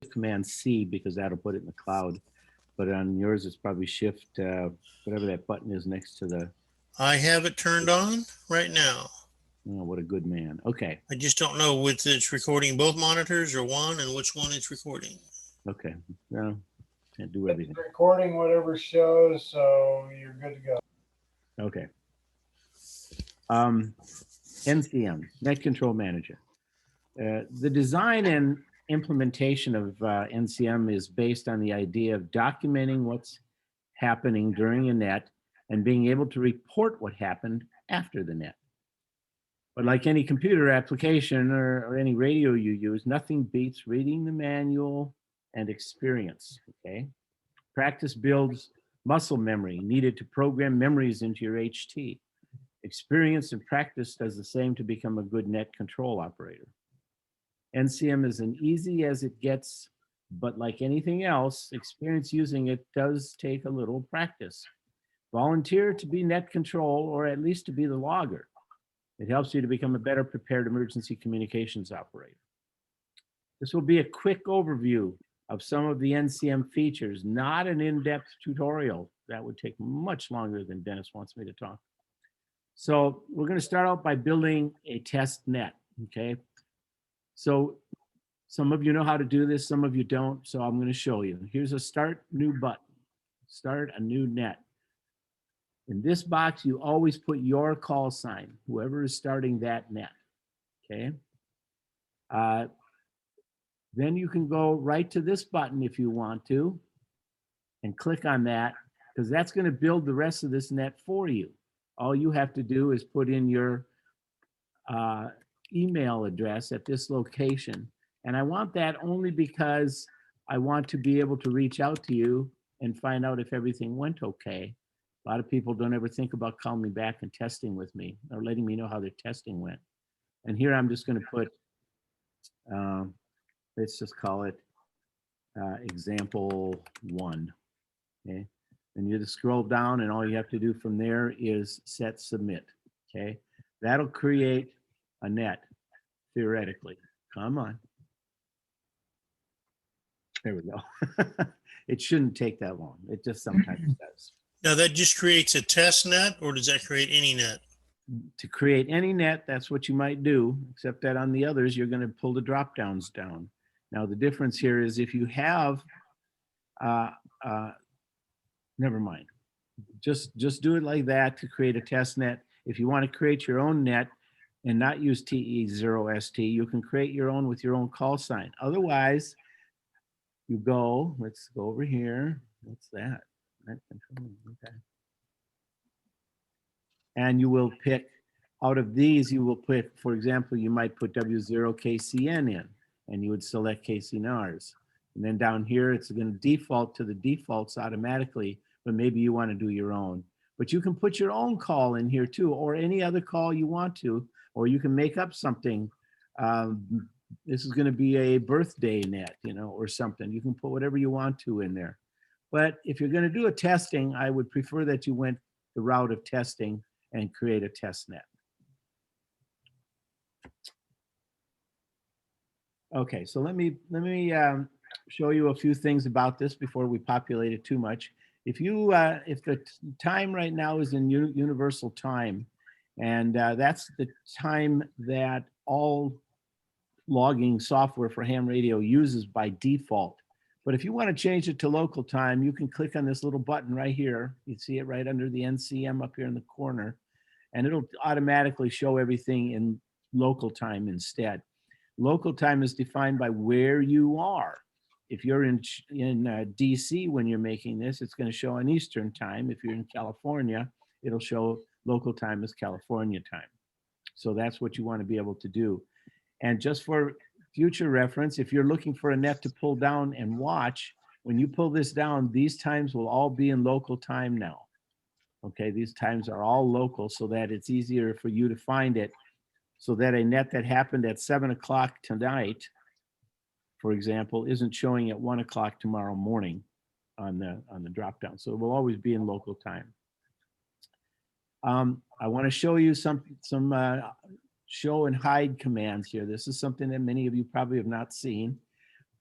Command C because that'll put it in the cloud. But on yours, it's probably Shift, whatever that button is next to the. I have it turned on right now. Oh, what a good man. Okay. I just don't know whether it's recording both monitors or one and which one it's recording. Okay. No, can't do everything. It's recording whatever shows, so you're good to go. Okay. NCM, Net Control Manager. The design and implementation of NCM is based on the idea of documenting what's happening during a net and being able to report what happened after the net. But like any computer application or any radio you use, nothing beats reading the manual and experience, okay? Practice builds muscle memory needed to program memories into your HT. Experience and practice does the same to become a good net control operator. NCM is as easy as it gets, but like anything else, experience using it does take a little practice. Volunteer to be net control or at least to be the logger. It helps you to become a better prepared emergency communications operator. This will be a quick overview of some of the NCM features, not an in-depth tutorial. That would take much longer than Dennis wants me to talk. So we're going to start out by building a test net, okay? So some of you know how to do this, some of you don't, so I'm going to show you. Here's a start new button, start a new net. In this box, you always put your call sign, whoever is starting that net, okay? Then you can go right to this button if you want to and click on that because that's going to build the rest of this net for you. All you have to do is put in your email address at this location. And I want that only because I want to be able to reach out to you and find out if everything went okay. A lot of people don't ever think about calling me back and testing with me or letting me know how their testing went. And here I'm just going to put, let's just call it example 1. Okay. And you just scroll down and all you have to do from there is set submit. Okay. That'll create a net theoretically. Come on. There we go. It shouldn't take that long. It just sometimes does. Now that just creates a test net, or does that create any net? To create any net, that's what you might do, except that on the others, you're going to pull the drop downs down. Now the difference here is if you have, never mind. Just do it like that to create a test net. If you want to create your own net and not use TE0ST, you can create your own with your own call sign. Otherwise, you go, let's go over here. What's that? Net control, okay. And you will pick, out of these, you will put, for example, you might put W0KCN in, and you would select KCNARS. And then down here, it's going to default to the defaults automatically, but maybe you want to do your own. But you can put your own call in here too, or any other call you want to, or you can make up something. This is going to be a birthday net, you know, or something. You can put whatever you want to in there. But if you're going to do a testing, I would prefer that you went the route of testing and create a test net. Okay, so let me show you a few things about this before we populate it too much. If you if the time right now is in universal time, and that's the time that all logging software for ham radio uses by default. But if you want to change it to local time, you can click on this little button right here. You see it right under the NCM up here in the corner, and it'll automatically show everything in local time instead. Local time is defined by where you are. If you're in DC when you're making this, it's going to show on Eastern time. If you're in California, it'll show local time as California time. So that's what you want to be able to do. And just for future reference, if you're looking for a net to pull down and watch, when you pull this down, these times will all be in local time now. Okay, these times are all local so that it's easier for you to find it, so that a net that happened at 7 o'clock tonight, for example, isn't showing at 1 o'clock tomorrow morning on the drop down. So it will always be in local time. I want to show you some show and hide commands here. This is something that many of you probably have not seen,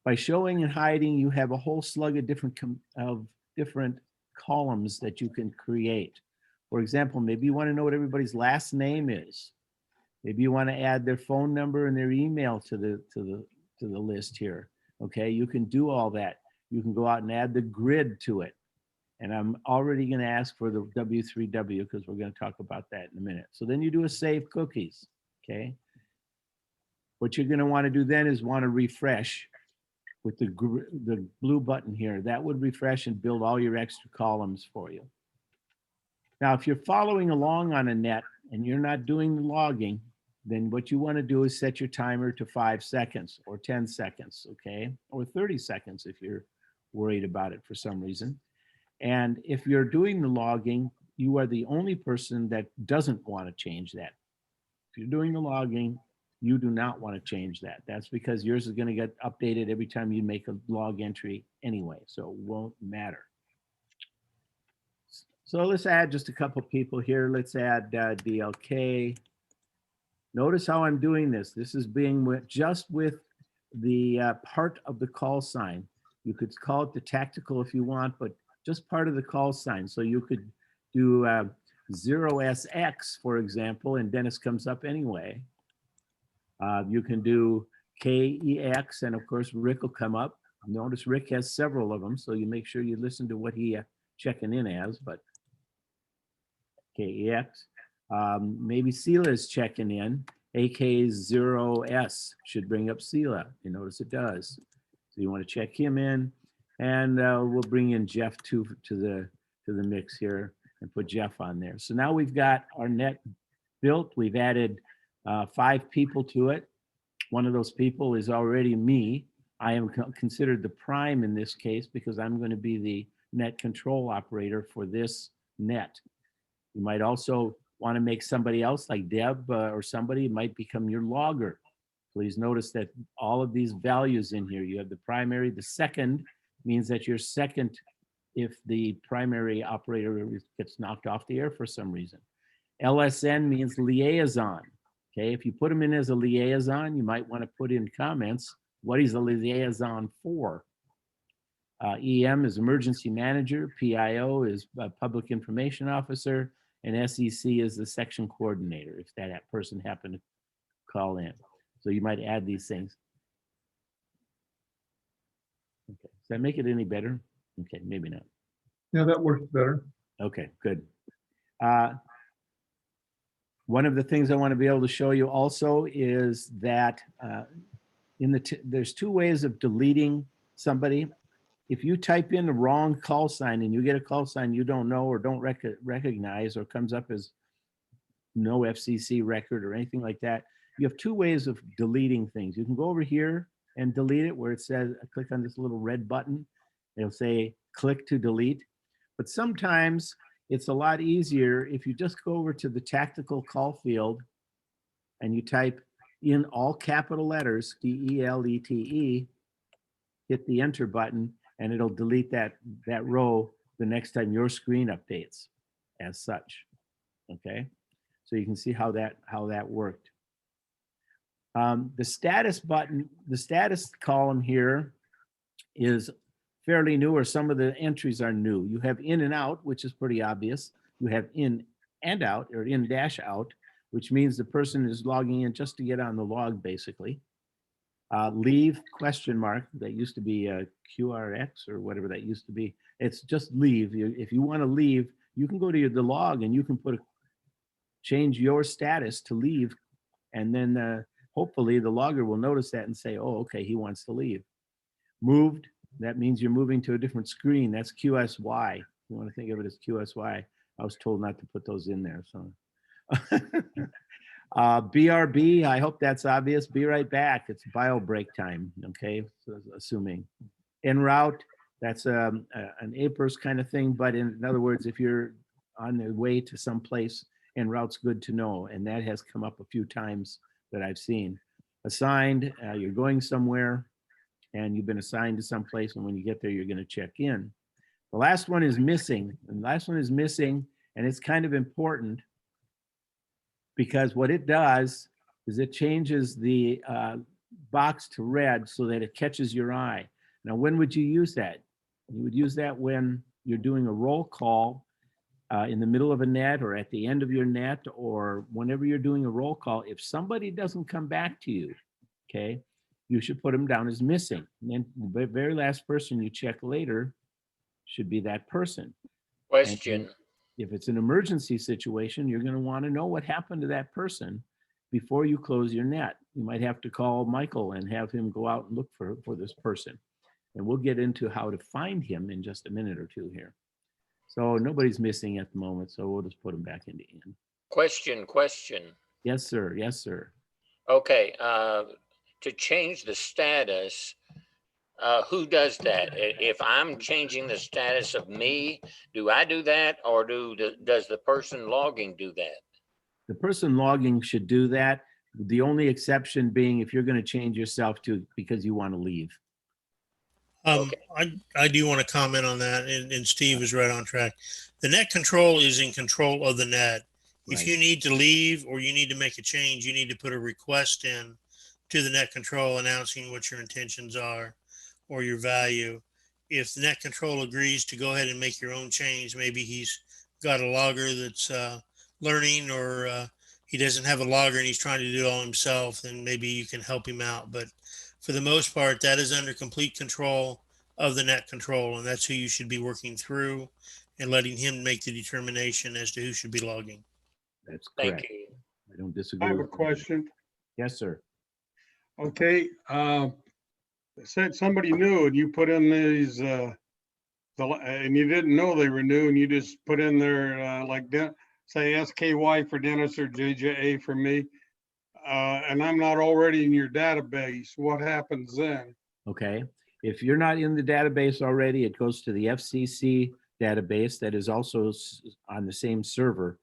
By showing and hiding, you have a whole slug of different columns that you can create. For example, maybe you want to know what everybody's last name is. Maybe you want to add their phone number and their email to the list here. Okay, you can do all that. You can go out and add the grid to it. And I'm already going to ask for the W3W because we're going to talk about that in a minute. So then you do a save cookies. Okay. What you're going to want to do then is want to refresh with the blue button here. That would refresh and build all your extra columns for you. Now, if you're following along on a net and you're not doing the logging, then what you want to do is set your timer to 5 seconds or 10 seconds, okay? Or 30 seconds if you're worried about it for some reason. And if you're doing the logging, you are the only person that doesn't want to change that. If you're doing the logging, you do not want to change that. That's because yours is going to get updated every time you make a log entry anyway, so it won't matter. So let's add just a couple people here. Let's add DLK. Notice how I'm doing this. This is being just with the part of the call sign. You could call it the tactical if you want, but just part of the call sign. So you could do 0SX, for example, and Dennis comes up anyway. You can do KEX, and of course, Rick will come up. Notice Rick has several of them, so you make sure you listen to what he checking in as, but KEX. Maybe Sela is checking in. AK0S should bring up Sela. You notice it does. So you want to check him in, and we'll bring in Jeff to the mix here and put Jeff on there. So now we've got our net built. We've added 5 people to it. One of those people is already me. I am considered the prime in this case because I'm going to be the net control operator for this net. You might also want to make somebody else like Deb or somebody might become your logger. Please notice that all of these values in here, you have the primary, the second means that you're second if the primary operator gets knocked off the air for some reason. LSN means liaison. Okay, if you put them in as a liaison, you might want to put in comments, what is a liaison for? EM is emergency manager, PIO is public information officer, and SEC is the section coordinator if that person happened to call in. So you might add these things. Okay, does that make it any better? Okay, maybe not. Yeah, that works better. Okay, good. One of the things I want to be able to show you also is that there's 2 ways of deleting somebody. If you type in the wrong call sign and you get a call sign you don't know or don't recognize or comes up as no FCC record or anything like that, you have 2 ways of deleting things. You can go over here and delete it where it says, click on this little red button. It'll say click to delete. But sometimes it's a lot easier if you just go over to the tactical call field and you type in all capital letters, DELETE, hit the enter button, and it'll delete that row the next time your screen updates as such. Okay, so you can see how that worked. The status button, the status column here is fairly new, or some of the entries are new. You have in and out, which is pretty obvious. You have in and out, or in dash out, which means the person is logging in just to get on the log, basically. Leave question mark, that used to be QRX or whatever that used to be. It's just leave. If you want to leave, you can go to the log and you can change your status to leave, and then hopefully the logger will notice that and say, oh, okay, he wants to leave. Moved, that means you're moving to a different screen. That's QSY. You want to think of it as QSY. I was told not to put those in there, so. BRB, I hope that's obvious. Be right back. It's bio break time, okay? So assuming. En route, that's an APRS kind of thing, but in other words, if you're on the way to some place, en route's good to know, and that has come up a few times that I've seen. Assigned, you're going somewhere, and you've been assigned to some place, and when you get there, you're going to check in. The last one is missing, and the last one is missing, and it's kind of important because what it does is it changes the box to red so that it catches your eye. Now, when would you use that? You would use that when you're doing a roll call in the middle of a net or at the end of your net, or whenever you're doing a roll call. If somebody doesn't come back to you, okay, you should put them down as missing. And then the very last person you check later should be that person. Question. If it's an emergency situation, you're going to want to know what happened to that person before you close your net. You might have to call Michael and have him go out and look for this person. And we'll get into how to find him in just a minute or two here. So nobody's missing at the moment, so we'll just put them back into in. Question. Yes, sir. Yes, sir. Okay, to change the status, who does that? If I'm changing the status of me, do I do that, or does the person logging do that? The person logging should do that. The only exception being if you're going to change yourself to because you want to leave. Okay. I do want to comment on that, and Steve is right on track. The net control is in control of the net. If Right. you need to leave or you need to make a change, you need to put a request in to the net control announcing what your intentions are or your value. If the net control agrees to go ahead and make your own change, maybe he's got a logger that's learning, or he doesn't have a logger and he's trying to do it all himself, then maybe you can help him out. But for the most part, that is under complete control of the net control, and that's who you should be working through and letting him make the determination as to who should be logging. That's Thank correct. you. I don't I disagree. have a with that. question. Yes, sir. Okay, said somebody new and you put in these, and you didn't know they were new and you just put in there, say SKY for Dennis or JJA for me. And I'm not already in your database. What happens then? Okay. If you're not in the database already, it goes to the FCC database that is also on the same server.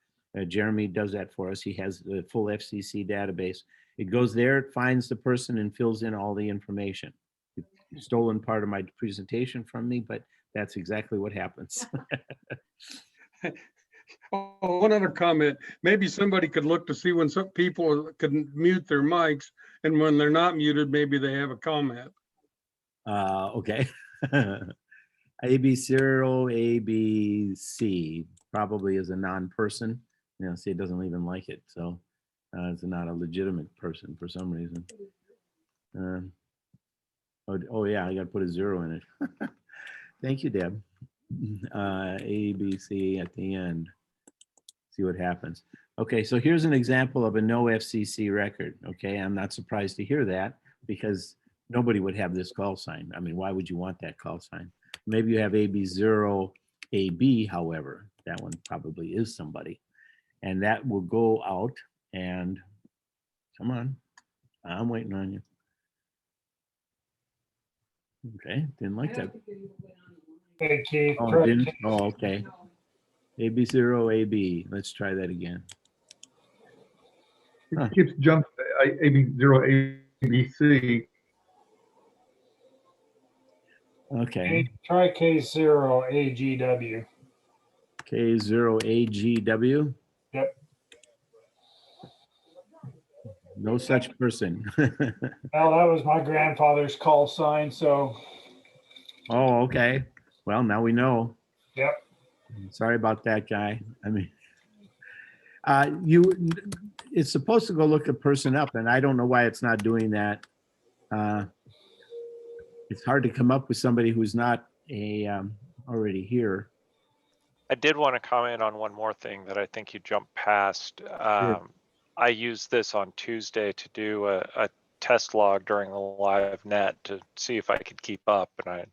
Jeremy does that for us. He has the full FCC database. It goes there, it finds the person and fills in all the information. You've stolen part of my presentation from me, but that's exactly what happens. Oh, one other comment, maybe somebody could look to see when some people could mute their mics, and when they're not muted, maybe they have a comment. Okay. AB0, ABC probably is a non-person. You know, see, it doesn't even like it. So it's not a legitimate person for some reason. Oh yeah, I got to put a 0 in it. Thank you, Deb. ABC at the end. See what happens. Okay, so here's an example of a no FCC record. Okay, I'm not surprised to hear that because nobody would have this call sign. I mean, why would you want that call sign? Maybe you have AB0, AB, however, that one probably is somebody. And that will go out and, come on, I'm waiting on you. Okay, didn't like that. Hey, Keith. Oh, try- didn't? Oh, okay. AB0, AB. Let's try that again. Huh. It keeps jumping to AB0, ABC. Okay. Try K0 AGW. K0AGW. Yep. No such person. Well, that was my grandfather's call sign, so Oh, okay. Well, now we know. yep. Sorry about that, guy. I mean, it's supposed to go look a person up, and I don't know why it's not doing that. It's hard to come up with somebody who's not already here. I did want to comment on one more thing that I think you jumped past. I used this on Tuesday to do a test log during the live net to see if I could keep up, and I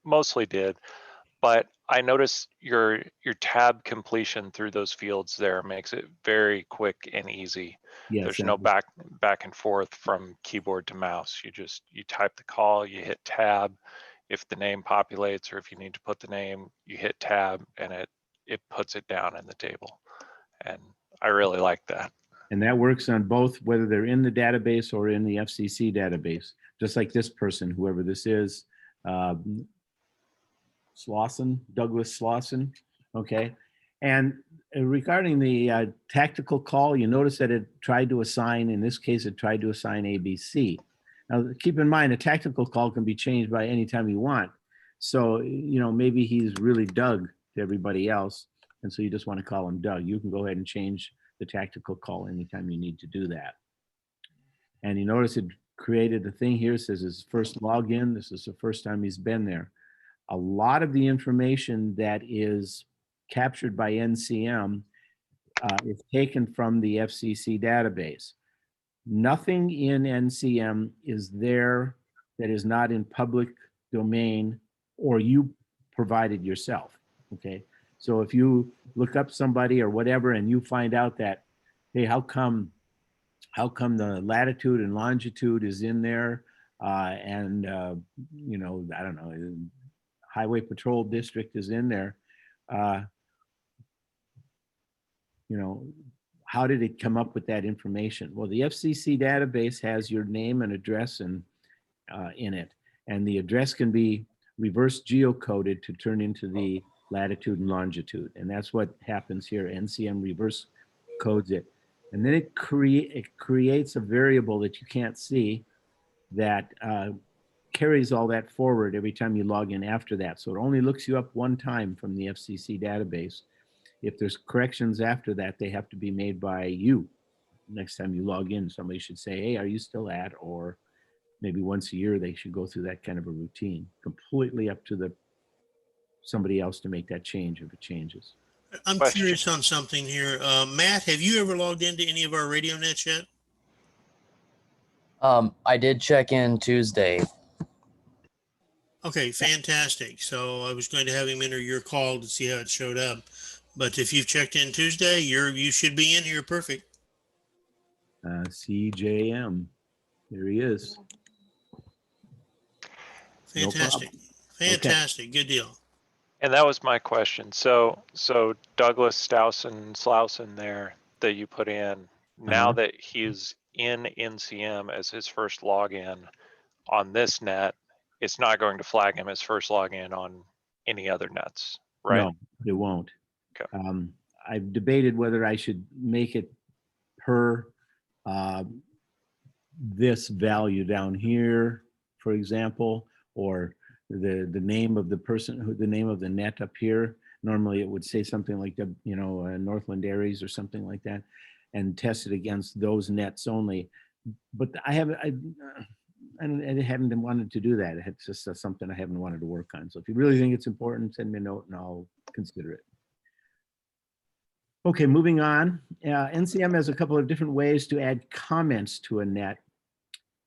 mostly did. But I noticed your tab completion through those fields there makes it very quick and easy. Yes, There's no back and forth from keyboard to mouse. You type the call, you hit tab. If the name populates or if you need to put the name, you hit tab and it puts it down in the table. And I really like that. And that works on both, whether they're in the database or in the FCC database, just like this person, whoever this is, Slauson, Douglas Slauson, okay? And regarding the tactical call, you notice that it tried to assign, in this case, it tried to assign ABC. Now, keep in mind, a tactical call can be changed by any time you want. So, maybe he's really Doug to everybody else. And so you just want to call him Doug. You can go ahead and change the tactical call anytime you need to do that. And you notice it created a thing here. It says his first login. This is the first time he's been there. A lot of the information that is captured by NCM is taken from the FCC database. Nothing in NCM is there that is not in public domain or you provided yourself, okay? So if you look up somebody or whatever and you find out that, hey, how come the latitude and longitude is in there I don't know, Highway Patrol District is in there, how did it come up with that information? Well, the FCC database has your name and address in it, and the address can be reverse geocoded to turn into the latitude and longitude, and that's what happens here. NCM reverse codes it, and then it creates a variable that you can't see that carries all that forward every time you log in after that. So it only looks you up one time from the FCC database. If there's corrections after that, they have to be made by you. Next time you log in, somebody should say, hey, are you still at? Or maybe once a year, they should go through that kind of a routine. Completely up to somebody else to make that change if it changes. I'm curious on something here. Matt, have you ever logged into any of our radio nets yet? I did check in Tuesday. Okay, fantastic. So I was going to have him enter your call to see how it showed up. But if you've checked in Tuesday, you should be in here. Perfect. CJM. There he is. Fantastic. Fantastic. Okay. Good deal. And that was my question. So Douglas Slauson there that you put in, now that he's in NCM as his first login on this net, it's not going to flag him as first login on any other nets, right? No, it won't. Okay. I've debated whether I should make it per this value down here, for example, or the name of the person, the name of the net up here. Normally it would say something like the Northland ARES or something like that, and test it against those nets only. But I haven't wanted to do that. It's just something I haven't wanted to work on. So if you really think it's important, send me a note and I'll consider it. Okay, moving on. NCM has a couple of different ways to add comments to a net.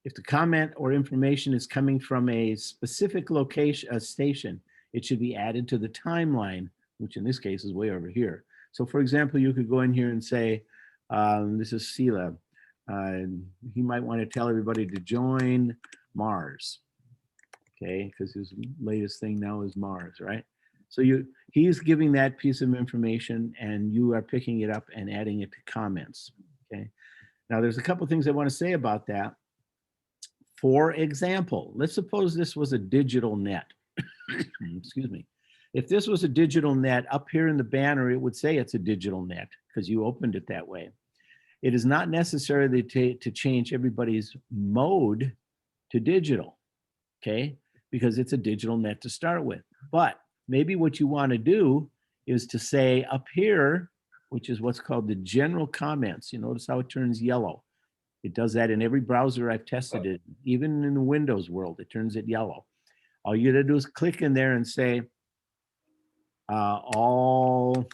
If the comment or information is coming from a specific location, a station, it should be added to the timeline, which in this case is way over here. So for example, you could go in here and say, this is Sela. He might want to tell everybody to join Mars, okay? Because his latest thing now is Mars, right? So he's giving that piece of information and you are picking it up and adding it to comments, okay? Now there's a couple things I want to say about that. For example, let's suppose this was a digital net. Excuse me. If this was a digital net, up here in the banner, it would say it's a digital net because you opened it that way. It is not necessary to change everybody's mode to digital, okay? Because it's a digital net to start with. But maybe what you want to do is to say up here, which is what's called the general comments. You notice how it turns yellow. It does that in every browser I've tested it. Even in the Windows world, it turns it yellow. All you gotta do is click in there and say, all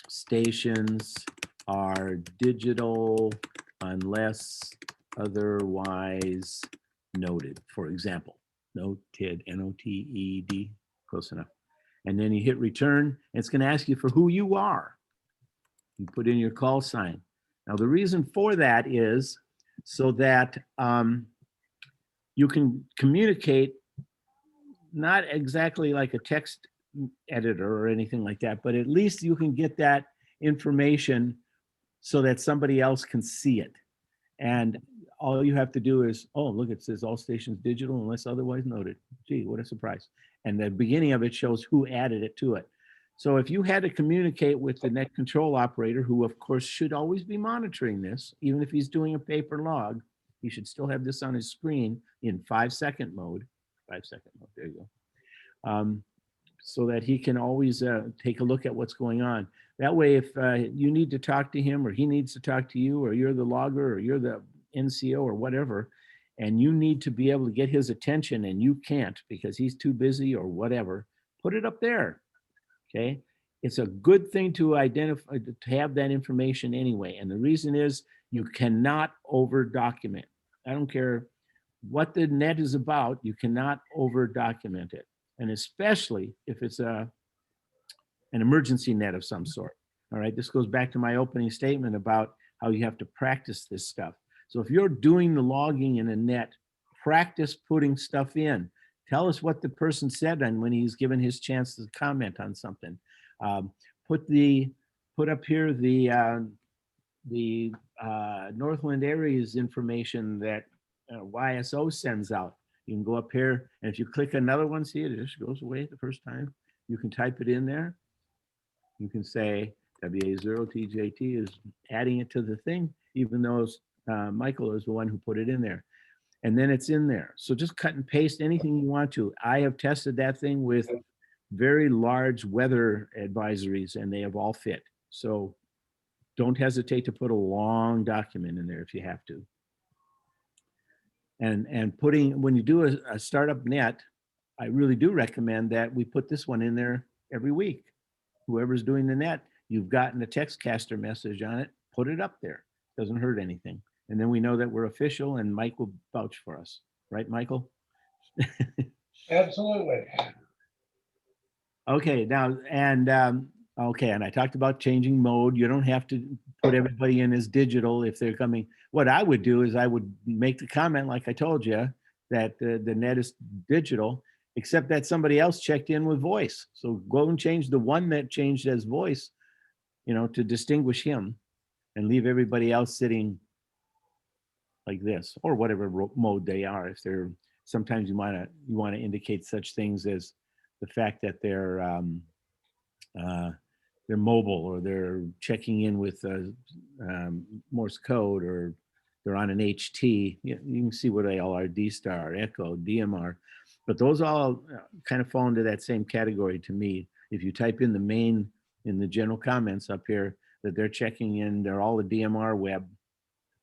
stations are digital unless otherwise noted, for example. Noted, N-O-T-E-D, close enough. And then you hit return, and it's gonna ask you for who you are. You put in your call sign. Now the reason for that is so that you can communicate, not exactly like a text editor or anything like that, but at least you can get that information so that somebody else can see it. And all you have to do is, oh, look, it says all stations digital unless otherwise noted. Gee, what a surprise. And the beginning of it shows who added it to it. So if you had to communicate with the net control operator, who of course should always be monitoring this, even if he's doing a paper log, He should still have this on his screen in 5-second mode. 5-second mode, there you go. So that he can always take a look at what's going on. That way, if you need to talk to him or he needs to talk to you, or you're the logger or you're the NCO or whatever, and you need to be able to get his attention and you can't because he's too busy or whatever, put it up there, okay? It's a good thing to identify, to have that information anyway. And the reason is you cannot over document. I don't care what the net is about, you cannot over document it. And especially if it's an emergency net of some sort. All right, this goes back to my opening statement about how you have to practice this stuff. So if you're doing the logging in a net, practice putting stuff in. Tell us what the person said and when he's given his chance to comment on something. Put up here the Northland ARES information that YSO sends out. You can go up here, and if you click another one, see it just goes away the first time. You can type it in there. You can say WA0TJT is adding it to the thing, even though Michael is the one who put it in there. And then it's in there. So just cut and paste anything you want to. I have tested that thing with very large weather advisories, and they have all fit. So don't hesitate to put a long document in there if you have to. And putting, when you do a startup net, I really do recommend that we put this one in there every week. Whoever's doing the net, you've gotten a textcaster message on it, put it up there. Doesn't hurt anything. And then we know that we're official and Mike will vouch for us. Right, Michael? Absolutely. Okay, now, and okay, and I talked about changing mode. You don't have to put everybody in as digital if they're coming. What I would do is I would make the comment, like I told you, that the net is digital, except that somebody else checked in with voice. So go and change the one that changed as voice, you know, to distinguish him, and leave everybody else sitting like this, or whatever mode they are. If they're, sometimes you want to indicate such things as the fact that they're mobile, or they're checking in with Morse code, or they're on an HT. You can see what they all are: D-Star, Echo, DMR. But those all kind of fall into that same category to me. If you type in the main, in the general comments up here, that they're checking in, they're all a DMR web,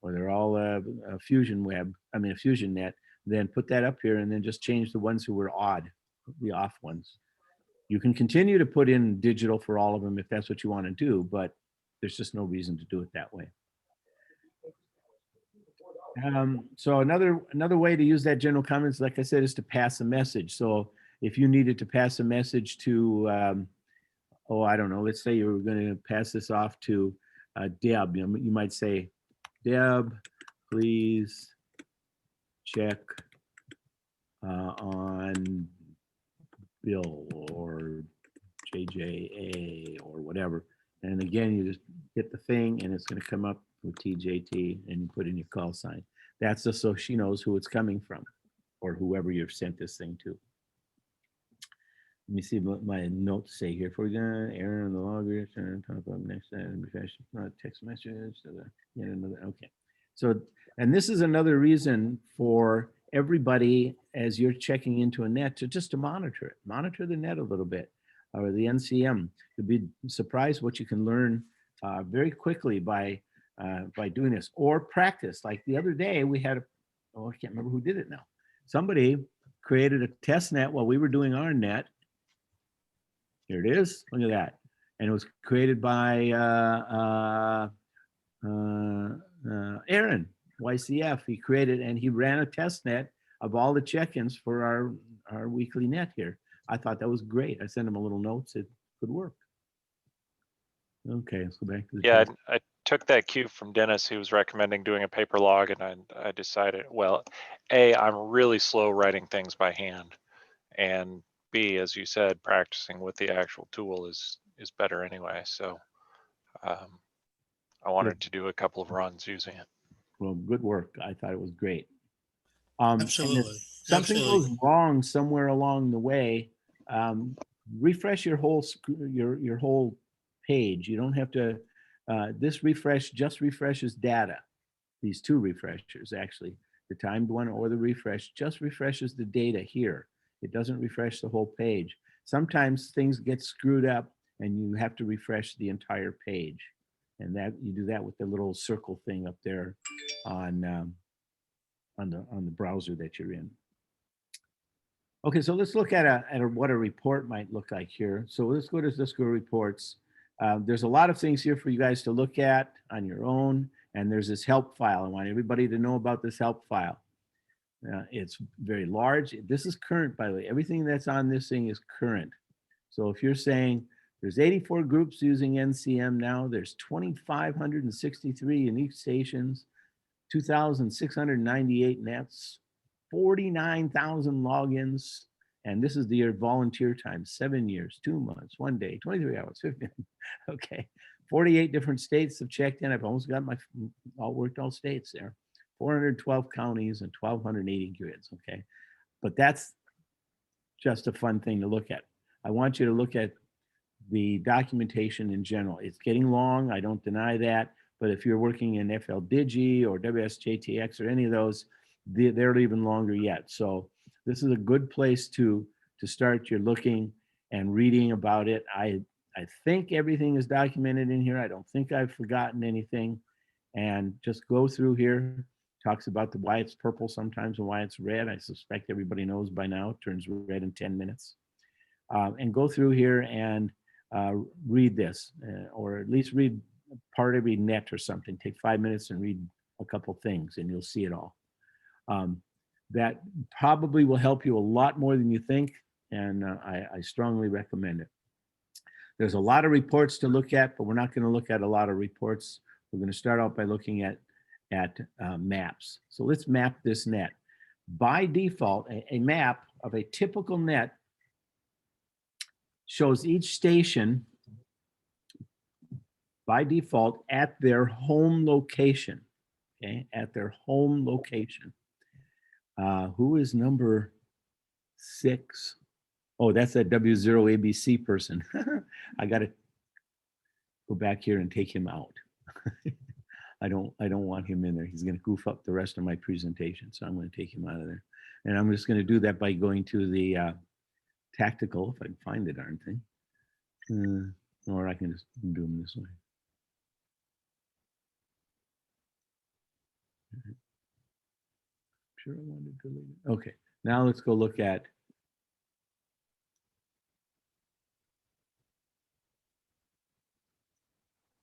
or they're all a Fusion web, I mean a Fusion net, then put that up here and then just change the ones who were odd, the off ones. You can continue to put in digital for all of them if that's what you want to do, but there's just no reason to do it that way. So another way to use that general comments, like I said, is to pass a message. So if you needed to pass a message to, oh, I don't know, let's say you were going to pass this off to Deb, you might say, Deb, please check on Bill or JJA or whatever. And again, you just hit the thing and it's going to come up with TJT and you put in your call sign. That's just so she knows who it's coming from, or whoever you've sent this thing to. Let me see what my notes say here. For example, Aaron on the logger, turn top up next text message. Yet another. Okay. So, and this is another reason for everybody, as you're checking into a net, to monitor it. Monitor the net a little bit, or the NCM. You'll be surprised what you can learn very quickly by doing this, or practice. Like the other day, we had I can't remember who did it now. Somebody created a test net while we were doing our net. Here it is. Look at that. And it was created by Aaron, YCF. He created and he ran a test net of all the check-ins for our weekly net here. I thought that was great. I sent him a little note, said good work. Okay, let's go back to the Yeah, test. I took that cue from Dennis. He was recommending doing a paper log, and I decided, well, A, I'm really slow writing things by hand, and B, as you said, practicing with the actual tool is better anyway. So I wanted to do a couple of runs using it. Well, good work. I thought it was great. And if Absolutely. something Absolutely. goes wrong somewhere along the way, refresh your whole your whole page. You don't have to. This refresh just refreshes data. These two refreshers actually. the timed one or the refresh, just refreshes the data here. It doesn't refresh the whole page. Sometimes things get screwed up and you have to refresh the entire page. And that you do that with the little circle thing up there on the browser that you're in. Okay, so let's look at what a report might look like here. So let's go to reports. There's a lot of things here for you guys to look at on your own. And there's this help file. I want everybody to know about this help file. It's very large. This is current, by the way. Everything that's on this thing is current. So if you're saying there's 84 groups using NCM now, there's 2,563 unique stations, 2,698 nets, 49,000 logins, and this is the year volunteer time, 7 years, 2 months, 1 day, 23 hours, 50. Okay, 48 different states have checked in. I've almost got all states there. 412 counties and 1,280 grids, okay? But that's just a fun thing to look at. I want you to look at the documentation in general. It's getting long, I don't deny that, but if you're working in FLDigi or WSJTX or any of those, they're even longer yet. So this is a good place to start your looking and reading about it. I think everything is documented in here. I don't think I've forgotten anything. And just go through here. Talks about why it's purple sometimes and why it's red. I suspect everybody knows by now. It turns red in 10 minutes. And go through here and read this, or at least read part of every net or something. Take 5 minutes and read a couple things and you'll see it all. That probably will help you a lot more than you think, and I strongly recommend it. There's a lot of reports to look at, but we're not going to look at a lot of reports. We're going to start out by looking at maps. So let's map this net. By default, a map of a typical net shows each station by default at their home location, okay, at their home location. Who is number 6? Oh, that's that W0ABC person. I got to go back here and take him out. I don't want him in there. He's going to goof up the rest of my presentation, so I'm going to take him out of there. And I'm just going to do that by going to the tactical, if I can find the darn thing, or I can just do them this way. Sure, I wanted to delete it. Okay, now let's go look at.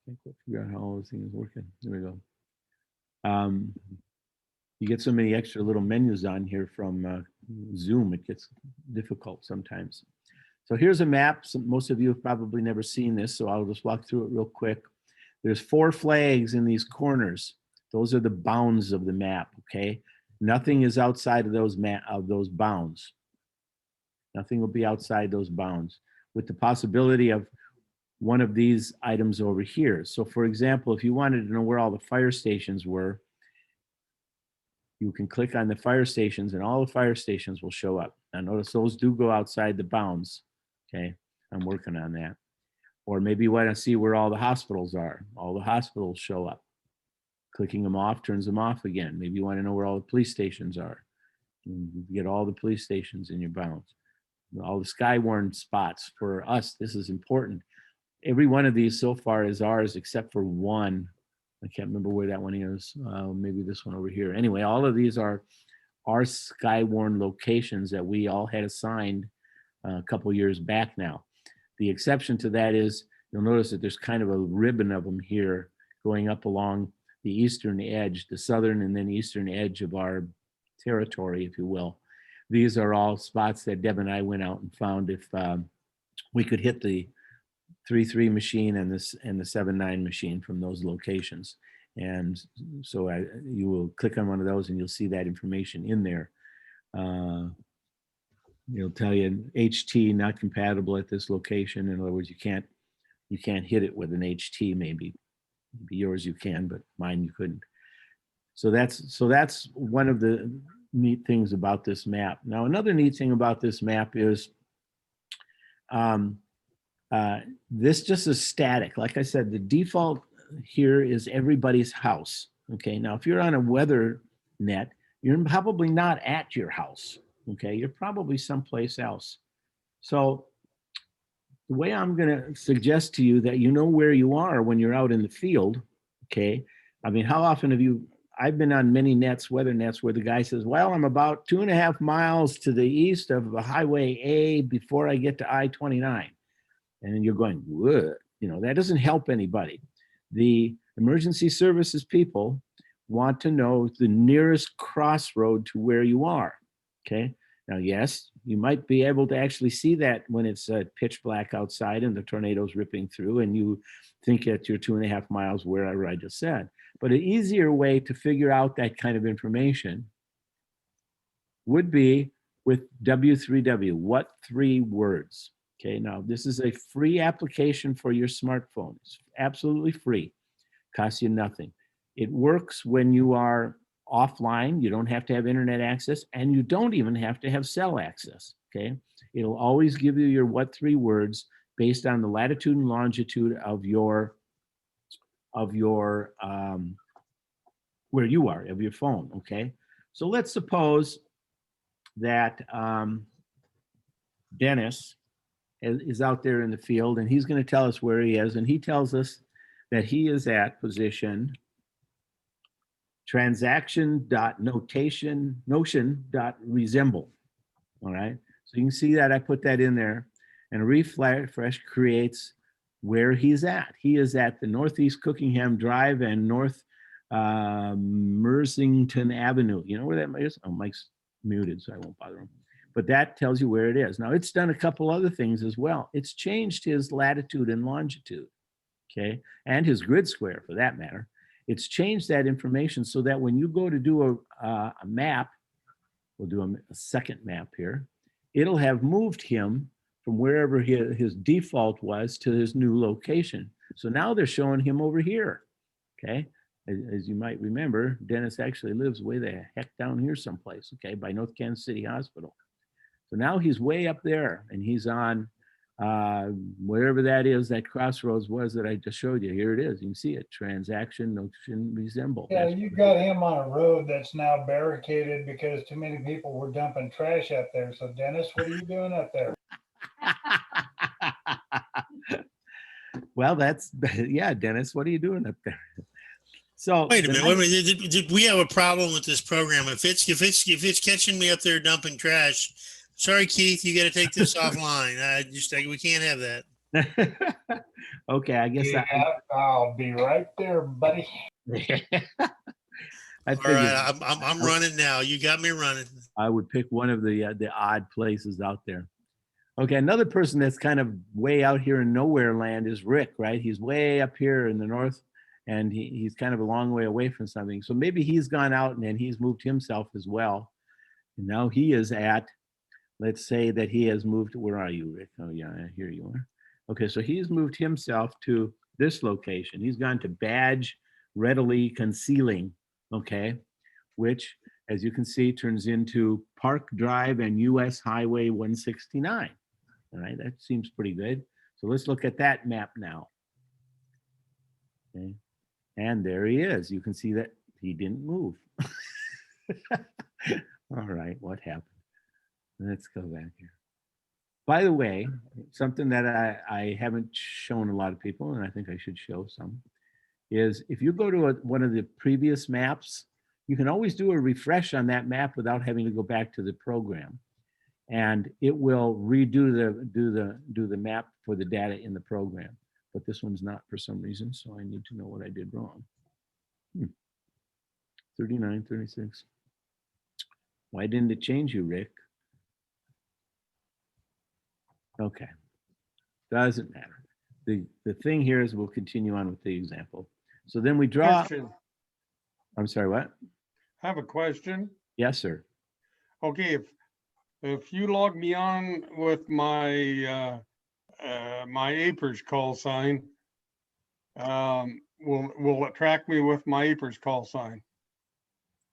Can't figure out how all those things working. There we go. You get so many extra little menus on here from Zoom, it gets difficult sometimes. So here's a map. Most of you have probably never seen this, so I'll just walk through it real quick. There's 4 flags in these corners. Those are the bounds of the map, okay? Nothing is outside of those bounds. Nothing will be outside those bounds, with the possibility of one of these items over here. So for example, if you wanted to know where all the fire stations were, you can click on the fire stations and all the fire stations will show up. Now notice those do go outside the bounds, okay? I'm working on that. Or maybe you want to see where all the hospitals are. All the hospitals show up. Clicking them off turns them off again. Maybe you want to know where all the police stations are. You get all the police stations in your bounds. All the Skywarn spots. For us, this is important. Every one of these so far is ours except for one. I can't remember where that one is. Maybe this one over here. Anyway, all of these are our Skywarn locations that we all had assigned a couple years back now. The exception to that is you'll notice that there's kind of a ribbon of them here going up along the eastern edge, the southern and then eastern edge of our territory, if you will. These are all spots that Deb and I went out and found if we could hit the 3.3 machine and the 7.9 machine from those locations. And so you will click on one of those and you'll see that information in there. It'll tell you HT not compatible at this location. In other words, you can't hit it with an HT. Maybe yours you can, but mine you couldn't. So that's one of the neat things about this map. Now, another neat thing about this map is this just is static. Like I said, the default here is everybody's house. Okay, now if you're on a weather net, you're probably not at your house. Okay, you're probably someplace else. So the way I'm going to suggest to you that you know where you are when you're out in the field. Okay, I mean, how often have you? I've been on many nets, weather nets, where the guy says, well, I'm about 2.5 miles to the east of Highway A before I get to I-29. And then you're going, what? You know, that doesn't help anybody. The emergency services people want to know the nearest crossroad to where you are. Okay. Now, yes, you might be able to actually see that when it's pitch black outside and the tornado's ripping through and you think that you're 2.5 miles wherever I just said. But an easier way to figure out that kind of information would be with W3W, what 3 words? Okay, now this is a free application for your smartphone. It's absolutely free, costs you nothing. It works when you are offline. You don't have to have internet access, and you don't even have to have cell access. Okay, it'll always give you your what 3 words based on the latitude and longitude of your where you are, of your phone. Okay, so let's suppose that Dennis is out there in the field, and he's going to tell us where he is, and he tells us that he is at position transaction.notion.resemble. All right, so you can see that I put that in there, and a refresh creates where he's at. He is at the Northeast Cookingham Drive and North Mersington Avenue. You know where that is? Oh, Mike's muted, so I won't bother him. But that tells you where it is. Now, it's done a couple other things as well. It's changed his latitude and longitude, okay, and his grid square for that matter. It's changed that information so that when you go to do a map, we'll do a second map here, it'll have moved him from wherever his default was to his new location. So now they're showing him over here, okay? As you might remember, Dennis actually lives way the heck down here someplace, okay, by North Kansas City Hospital. So now he's way up there, and he's on wherever that is, that crossroads was that I just showed you. Here it is. You can see it. Transaction, notion, resemble. Yeah, That's you got him on a road that's now barricaded because too many people were dumping trash up there. So Dennis, what are you doing up there? Well, that's, yeah, Dennis, what are you doing up there? So Wait a minute. Did we have a problem with this program? If it's catching me up there dumping trash, sorry, Keith, you got to take this offline. We can't have that. Okay, I guess Yeah, I'll be right there, buddy. I All figured right, I'm running now. You got me running. I would pick one of the odd places out there. Okay, another person that's kind of way out here in nowhere land is Rick, right? He's way up here in the north, and he's kind of a long way away from something. So maybe he's gone out and then he's moved himself as well. And now he is at, let's say that he has moved, where are you, Rick? Oh yeah, here you are. Okay, so he's moved himself to this location. He's gone to badge readily concealing, okay, which, as you can see, turns into Park Drive and US Highway 169. All right, that seems pretty good. So let's look at that map now. Okay, and there he is. You can see that he didn't move. All right, what happened? Let's go back here. By the way, something that I haven't shown a lot of people, and I think I should show some, is if you go to one of the previous maps, you can always do a refresh on that map without having to go back to the program. And it will redo the map for the data in the program. But this one's not for some reason, so I need to know what I did wrong. 39, 36. Why didn't it change you, Rick? Okay, doesn't matter. The thing here is we'll continue on with the example. So then we draw. Question. I'm sorry, what? I have a question. Yes, sir. Okay, if you log me on with my my APRS call sign, will it track me with my APRS call sign?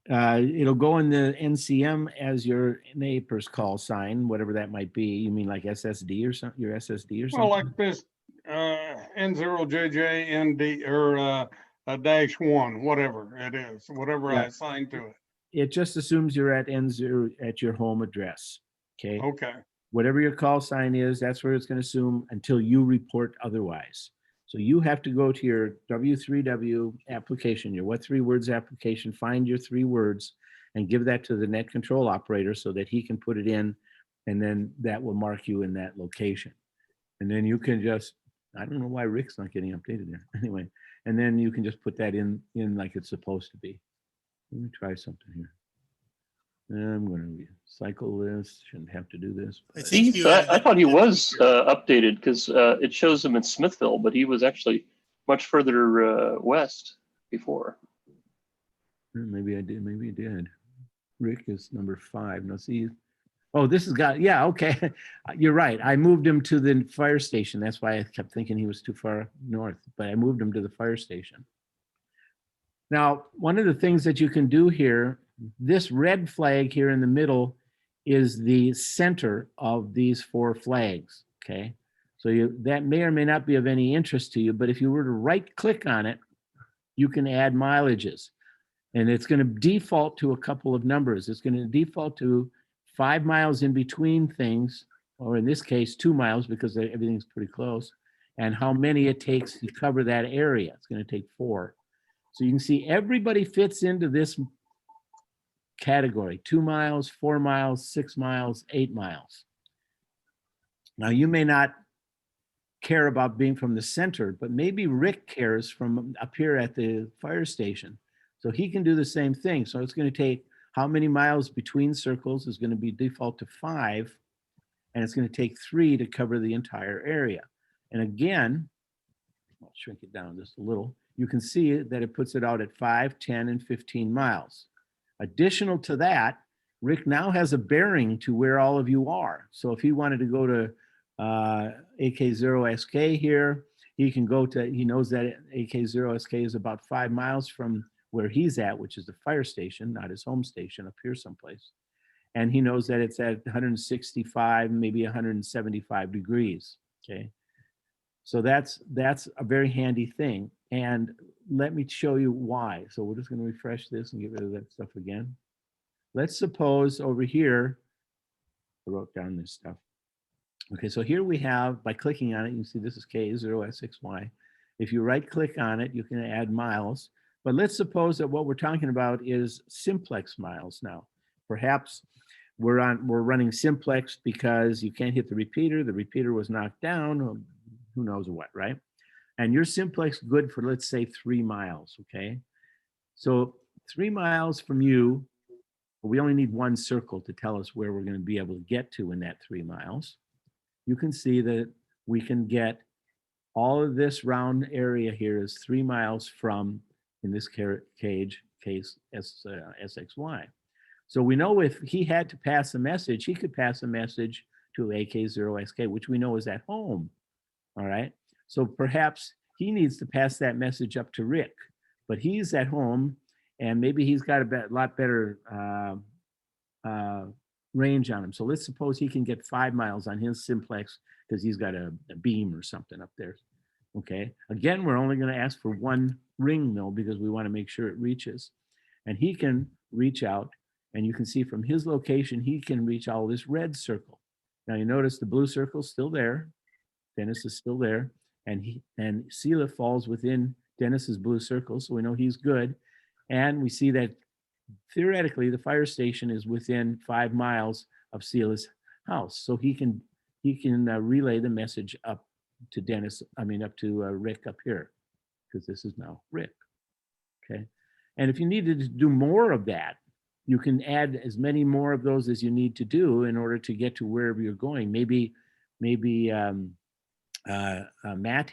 It'll go in the NCM as your neighbor's call sign, whatever that might be. You mean like SSD or something? Your SSD or something? Well, like this N0JJ ND or a -1, whatever it is, whatever Yeah. I assign to it. it just assumes you're at N0 at your home address. Okay. Okay, Whatever your call sign is, that's where it's going to assume until you report otherwise. So you have to go to your W3W application, your what 3 words application, find your 3 words and give that to the net control operator so that he can put it in, and then that will mark you in that location. And then you can just, I don't know why Rick's not getting updated there. Anyway, and then you can just put that in like it's supposed to be. Let me try something here. I'm going to cycle this. Shouldn't have to do this. I but- think you I thought he was updated because it shows him in Smithville, but he was actually much further west before. Maybe I did. Maybe I did. Rick is number 5. Now see, oh, this has got, yeah, okay. You're right. I moved him to the fire station. That's why I kept thinking he was too far north, but I moved him to the fire station. Now, one of the things that you can do here, this red flag here in the middle is the center of these 4 flags, okay? So that may or may not be of any interest to you, but if you were to right click on it, you can add mileages. And it's going to default to a couple of numbers. It's going to default to 5 miles in between things, or in this case, 2 miles because everything's pretty close, and how many it takes to cover that area. It's going to take 4. So you can see everybody fits into this category: 2 miles, 4 miles, 6 miles, 8 miles. Now you may not care about being from the center, but maybe Rick cares from up here at the fire station. So he can do the same thing. So it's going to take how many miles between circles is going to be default to 5, and it's going to take 3 to cover the entire area. And again, I'll shrink it down just a little. You can see that it puts it out at 5, 10, and 15 miles. Additional to that, Rick now has a bearing to where all of you are. So if he wanted to go to AK0SK here, he can go to, he knows that AK0SK is about 5 miles from where he's at, which is the fire station, not his home station up here someplace. And he knows that it's at 165, maybe 175 degrees, okay? So that's a very handy thing. And let me show you why. So we're just going to refresh this and get rid of that stuff again. Let's suppose over here, I wrote down this stuff. Okay, so here we have, by clicking on it, you can see this is K0S6Y. If you right click on it, you can add miles. But let's suppose that what we're talking about is simplex miles now. Perhaps we're running simplex because you can't hit the repeater was knocked down, who knows what, right? And your simplex good for, let's say, 3 miles, okay? So 3 miles from you, we only need 1 circle to tell us where we're going to be able to get to in that 3 miles. You can see that we can get all of this round area here is 3 miles from, in this case, SXY. So we know if he had to pass a message, he could pass a message to AK0SK, which we know is at home, all right? So perhaps he needs to pass that message up to Rick, but he's at home and maybe he's got a lot better range on him. So let's suppose he can get 5 miles on his simplex because he's got a beam or something up there. Okay, again, we're only going to ask for 1 ring mill because we want to make sure it reaches. And he can reach out, and you can see from his location, he can reach all this red circle. Now you notice the blue circle is still there. Dennis is still there. And Sela falls within Dennis's blue circle, so we know he's good. And we see that theoretically the fire station is within 5 miles of Sela's house, so he can relay the message up to Dennis. I mean, up to Rick up here, because this is now Rick. Okay, and if you needed to do more of that, you can add as many more of those as you need to do in order to get to wherever you're going. Maybe Matt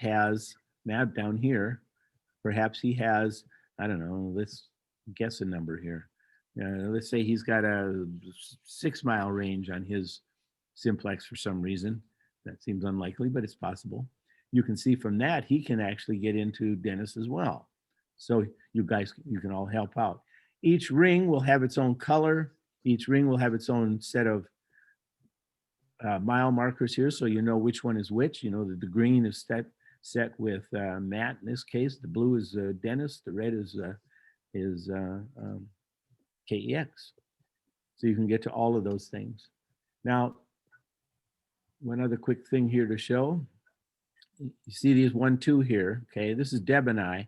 down here, perhaps he has, I don't know, let's guess a number here. Let's say he's got a 6 mile range on his simplex for some reason. That seems unlikely, but it's possible. You can see from that, he can actually get into Dennis as well. So you can all help out. Each ring will have its own color. Each ring will have its own set of mile markers here, so you know which one is which. You know that the green is set with Matt in this case. The blue is Dennis. The red is KEX. So you can get to all of those things. Now, one other quick thing here to show. You see these 1, 2 here. Okay, this is Deb and I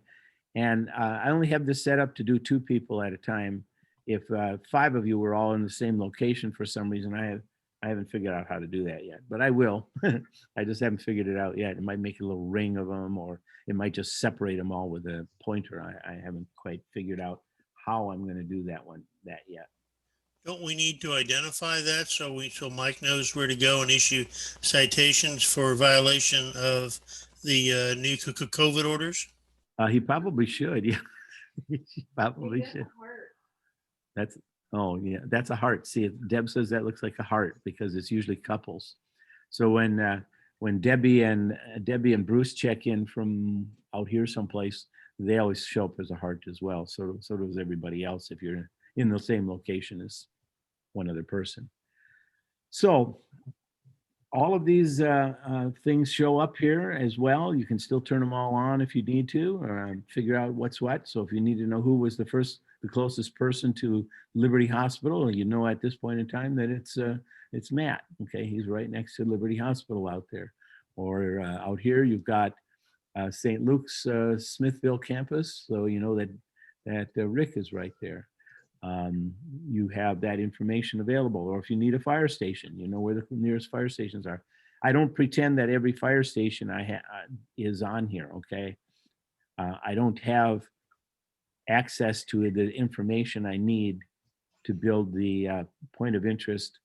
only have this set up to do 2 people at a time. If 5 of you were all in the same location for some reason, I haven't figured out how to do that yet, but I will. I just haven't figured it out yet. It might make a little ring of them, or it might just separate them all with a pointer. I haven't quite figured out how I'm going to do that yet. Don't we need to identify that so Mike knows where to go and issue citations for violation of the new COVID orders? He probably should. Yeah, he probably should. That's, oh yeah, that's a heart. See, Deb says that looks like a heart because it's usually couples. So when Debbie and Bruce check in from out here someplace, they always show up as a heart as well. So does everybody else if you're in the same location as one other person. So all of these things show up here as well. You can still turn them all on if you need to, or figure out what's what. So if you need to know who was the closest person to Liberty Hospital, you know at this point in time that it's Matt. Okay, he's right next to Liberty Hospital out there. Or out here you've got St. Luke's Smithville campus, so you know that Rick is right there. You have that information available. Or if you need a fire station, you know where the nearest fire stations are. I don't pretend that every fire station is on here, okay? I don't have access to the information I need to build the point of interest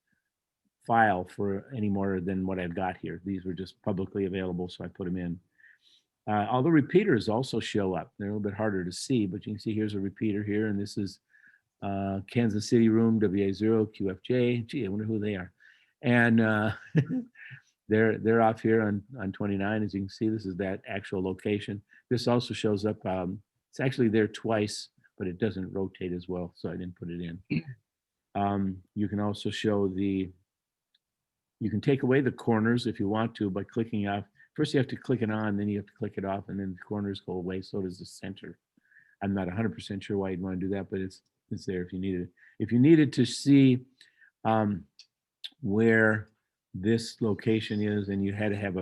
file for any more than what I've got here. These were just publicly available, so I put them in. All the repeaters also show up. They're a little bit harder to see, but you can see here's a repeater here, and this is Kansas City room, WA0, QFJ. Gee, I wonder who they are. And they're off here on 29. As you can see, this is that actual location. This also shows up. It's actually there twice, but it doesn't rotate as well, so I didn't put it in. You can also show you can take away the corners if you want to by clicking off. First, you have to click it on, then you have to click it off, and then the corners go away. So does the center. I'm not 100% sure why you'd want to do that, but it's there if you need it. If you needed to see where this location is and you had to have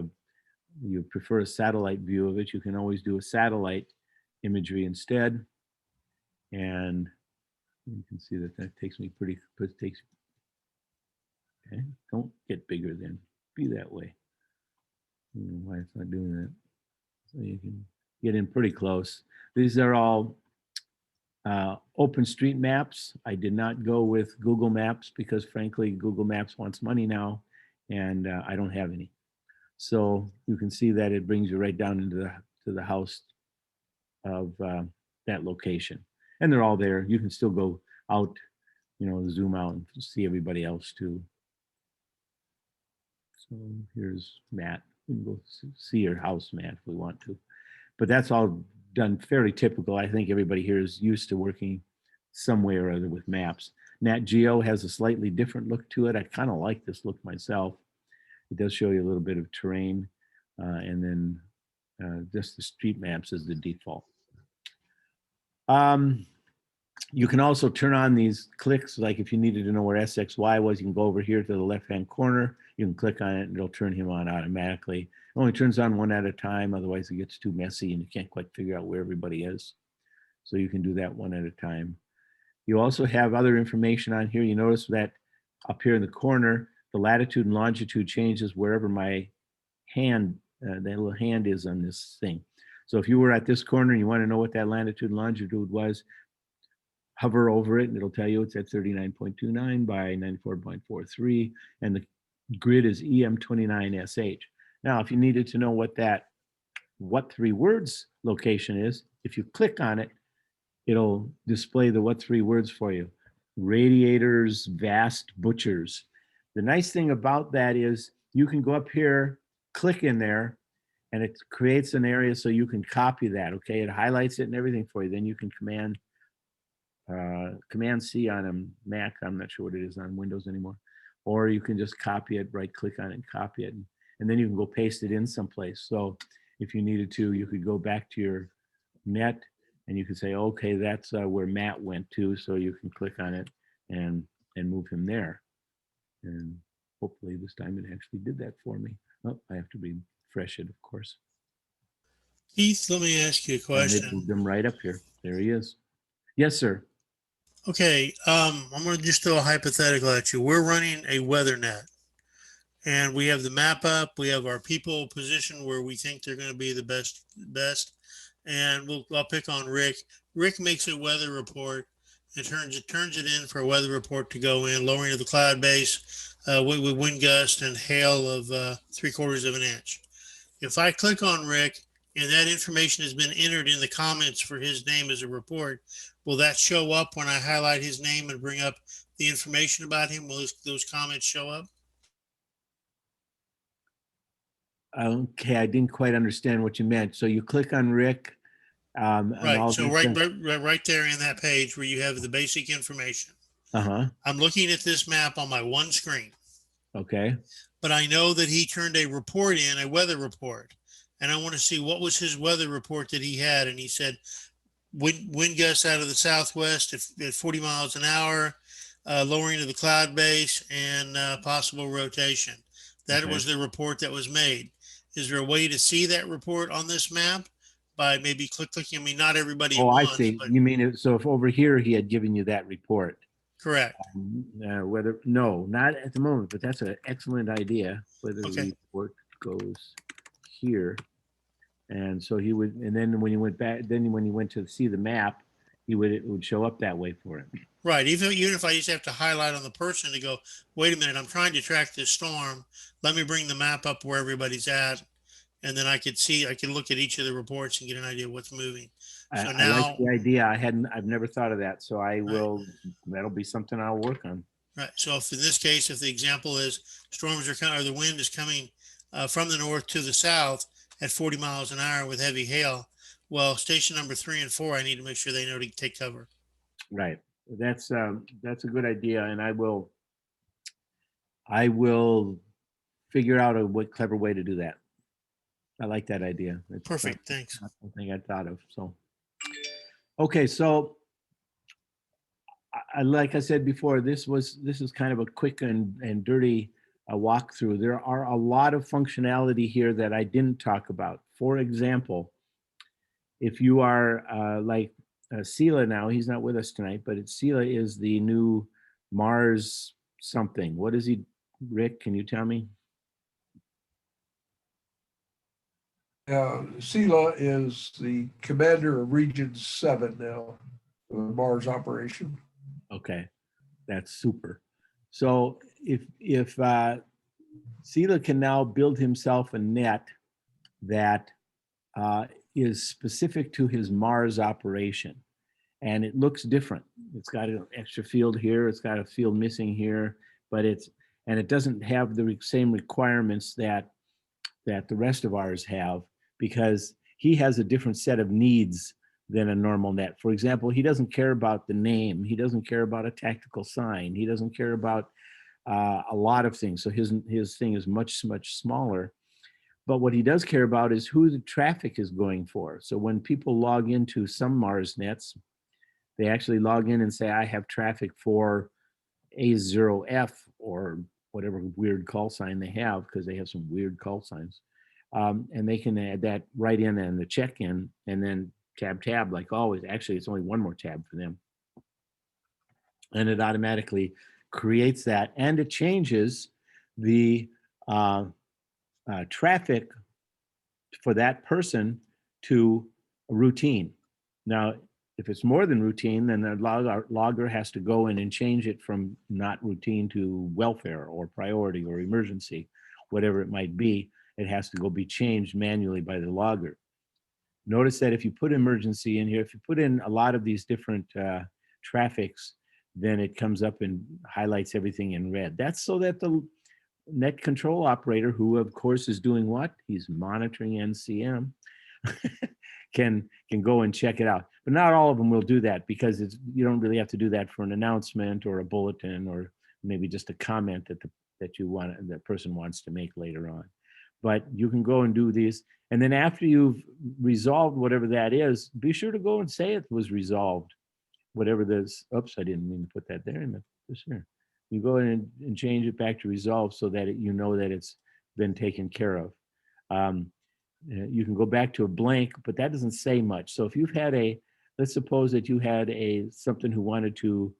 you prefer a satellite view of it, you can always do a satellite imagery instead. And you can see that takes me okay, don't get bigger then, be that way. I don't know why it's not doing that. So you can get in pretty close. These are all OpenStreetMaps. I did not go with Google Maps because frankly, Google Maps wants money now and I don't have any. So you can see that it brings you right down into the house of that location. And they're all there. You can still go out, zoom out and see everybody else too. So here's Matt. We can go see your house, Matt, if we want to. But that's all done fairly typical. I think everybody here is used to working some way or other with maps. Nat Geo has a slightly different look to it. I kind of like this look myself. It does show you a little bit of terrain, and then just the street maps is the default. You can also turn on these clicks, like if you needed to know where SXY was, you can go over here to the left-hand corner, you can click on it and it'll turn him on automatically. It only turns on one at a time, otherwise it gets too messy and you can't quite figure out where everybody is. So you can do that one at a time. You also have other information on here. You notice that up here in the corner, the latitude and longitude changes wherever my hand, that little hand is on this thing. So if you were at this corner and you want to know what that latitude and longitude was, hover over it and it'll tell you it's at 39.29 by 94.43 and the grid is EM29SH. Now, if you needed to know what 3 words location is, if you click on it, it'll display the what 3 words for you. Radiators, vast butchers. The nice thing about that is you can go up here, click in there, and it creates an area so you can copy that, okay? It highlights it and everything for you. Then you can Command C on a Mac. I'm not sure what it is on Windows anymore. Or you can just copy it, right click on it and copy it. And then you can go paste it in someplace. So if you needed to, you could go back to your net and you can say, okay, that's where Matt went to, so you can click on it and move him there. And hopefully this time it actually did that for me. Oh, I have to refresh it, of course. Keith, let me ask you a And it question. moved him right up here. There he is. Yes, sir. Okay, I'm going to just throw a hypothetical at you. We're running a weather net, and we have the map up. We have our people positioned where we think they're going to be the best. And I'll pick on Rick. Rick makes a weather report and turns it in for a weather report to go in, lowering of the cloud base with wind gust and hail of 3/4 of an inch. If I click on Rick and that information has been entered in the comments for his name as a report, will that show up when I highlight his name and bring up the information about him? Will those comments show up? Okay, I didn't quite understand what you meant. So you click on Rick. And Right. all So these right things- there in that page where you have the basic information. Uh-huh. I'm looking at this map on my one screen, Okay. but I know that he turned a report in, a weather report, and I want to see what was his weather report that he had. And he said wind gusts out of the southwest at 40 miles an hour, lowering of the cloud base, and possible rotation. That Okay. was the report that was made. Is there a way to see that report on this map by maybe clicking? I mean, not everybody at Oh, I once, see. but You mean, so if over here he had given you that report, correct. no, not at the moment, but that's an excellent idea. Whether the Okay. report goes here. And so he would, and then when he went back, then when he went to see the map, it would show up that way for him. Right. Even if I just have to highlight on the person to go, wait a minute, I'm trying to track this storm. Let me bring the map up where everybody's at. And then I could look at each of the reports and get an idea of what's moving. So I like now, the idea. I've never thought of that. So that'll be something I'll work on. right. So if in this case, if the example is storms are coming, or the wind is coming from the north to the south at 40 miles an hour with heavy hail, well, station number 3 and 4, I need to make sure they know to take cover. Right. That's a good idea. And I will figure out a clever way to do that. I like that idea. It's Perfect. Thanks. not something I thought of. So, okay. So like I said before, this is kind of a quick and dirty walkthrough. There are a lot of functionality here that I didn't talk about. For example, if you are like Sela now, he's not with us tonight, but Sela is the new Mars something. What is he, Rick? Can you tell me? Sela is the commander of Region 7 now, of the Mars operation. Okay, that's super. So if Sela can now build himself a net that is specific to his Mars operation, and it looks different. It's got an extra field here. It's got a field missing here, but it doesn't have the same requirements that the rest of ours have, because he has a different set of needs than a normal net. For example, he doesn't care about the name. He doesn't care about a tactical sign. He doesn't care about a lot of things. So his thing is much, much smaller. But what he does care about is who the traffic is going for. So when people log into some Mars nets, they actually log in and say, I have traffic for A0F or whatever weird call sign they have, because they have some weird call signs. And they can add that right in and the check-in, and then tab, like always. Actually, it's only one more tab for them. And it automatically creates that, and it changes the traffic for that person to a routine. Now, if it's more than routine, then the logger has to go in and change it from not routine to welfare or priority or emergency, whatever it might be. It has to go be changed manually by the logger. Notice that if you put emergency in here, if you put in a lot of these different traffics, then it comes up and highlights everything in red. That's so that the net control operator, who of course is doing what? He's monitoring NCM, can go and check it out. But not all of them will do that, because you don't really have to do that for an announcement or a bulletin, or maybe just a comment that the person wants to make later on. but you can go and do these. And then after you've resolved whatever that is, be sure to go and say it was resolved. Whatever this, oops, I didn't mean to put that there. Sure. You go in and change it back to resolve so that you know that it's been taken care of. You can go back to a blank, but that doesn't say much. So if you've had let's suppose that you had something who wanted to,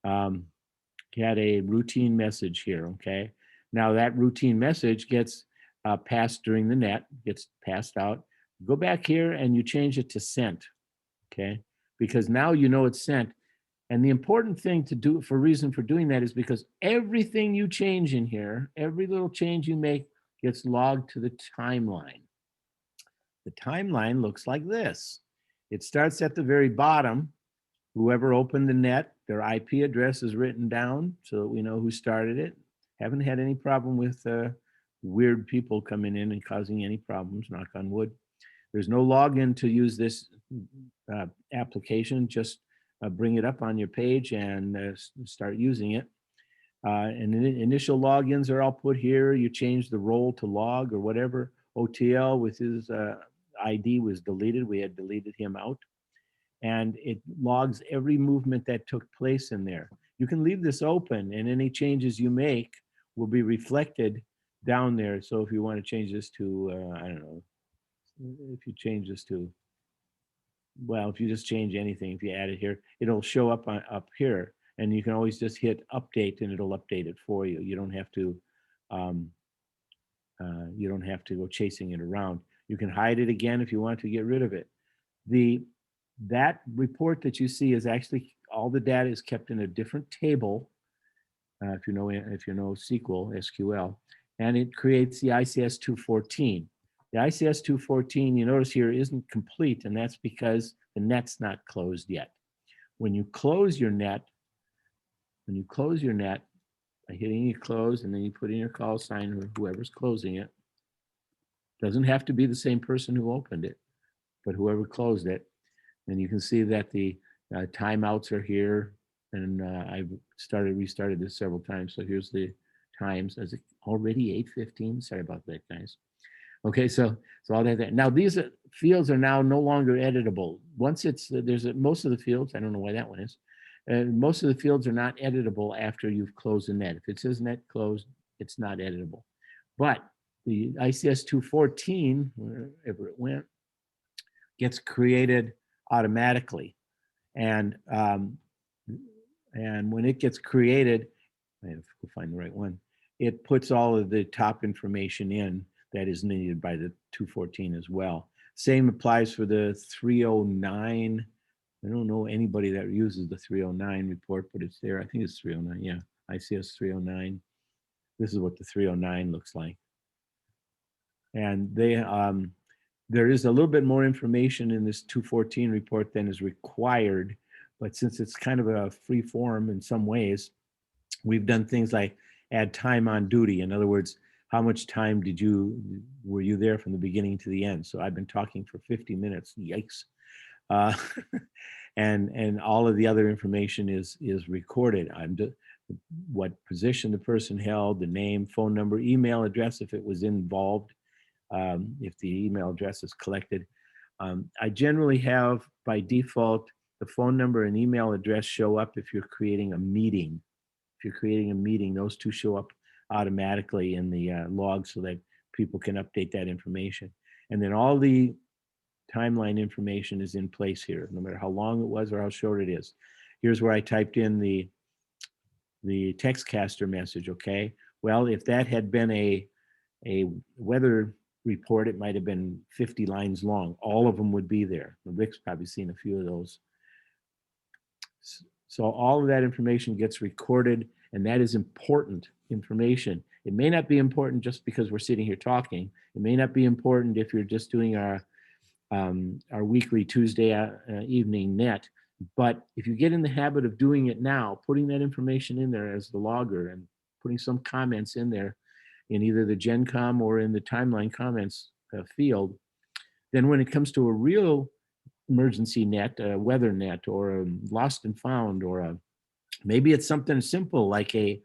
had a routine message here, okay? Now that routine message gets passed during the net, gets passed out. Go back here and you change it to sent, okay? Because now you know it's sent. And the important thing to do, reason for doing that is because everything you change in here, every little change you make gets logged to the timeline. The timeline looks like this. It starts at the very bottom. Whoever opened the net, their IP address is written down so that we know who started it. Haven't had any problem with weird people coming in and causing any problems, knock on wood. There's no login to use this application. Just bring it up on your page and start using it. And the initial logins are all put here. You change the role to log or whatever. OTL with his ID was deleted. We had deleted him out. And it logs every movement that took place in there. You can leave this open and any changes you make will be reflected down there. So if you want to change this to, I don't know, if you change this to, well, if you just change anything, if you add it here, it'll show up up here, and you can always just hit update and it'll update it for you. You don't have to go chasing it around. You can hide it again if you want to get rid of it. That report that you see is actually all the data is kept in a different table. If you know SQL, and it creates the ICS 214. The ICS 214, you notice here, isn't complete, and that's because the net's not closed yet. When you close your net, by hitting your close, and then you put in your call sign or whoever's closing it, doesn't have to be the same person who opened it, but whoever closed it. And you can see that the timeouts are here, and I've restarted this several times. So here's the times. Is it already 8:15? Sorry about that, guys. Okay, so all that. Now these fields are now no longer editable. Once most of the fields, I don't know why that one is. Most of the fields are not editable after you've closed the net. If it says net closed, it's not editable. But the ICS 214, wherever it went, gets created automatically. And when it gets created, I have to find the right one, it puts all of the top information in that is needed by the 214 as well. Same applies for the 309. I don't know anybody that uses the 309 report, but it's there. I think it's 309, yeah, ICS 309. This is what the 309 looks like. And there is a little bit more information in this 214 report than is required, but since it's kind of a free form in some ways, we've done things like add time on duty. In other words, how much time were you there from the beginning to the end? So I've been talking for 50 minutes, yikes. And all of the other information is recorded. What position the person held, the name, phone number, email address if it was involved, if the email address is collected. I generally have by default the phone number and email address show up if you're creating a meeting. If you're creating a meeting, those two show up automatically in the log so that people can update that information. And then all the timeline information is in place here, no matter how long it was or how short it is. Here's where I typed in the textcaster message, okay? Well, if that had been a weather report, it might have been 50 lines long. All of them would be there. Rick's probably seen a few of those. So all of that information gets recorded, and that is important information. It may not be important just because we're sitting here talking. It may not be important if you're just doing our weekly Tuesday evening net. But if you get in the habit of doing it now, putting that information in there as the logger and putting some comments in there in either the GenCom or in the timeline comments field, then when it comes to a real emergency net, a weather net, or a lost and found, or maybe it's something simple like a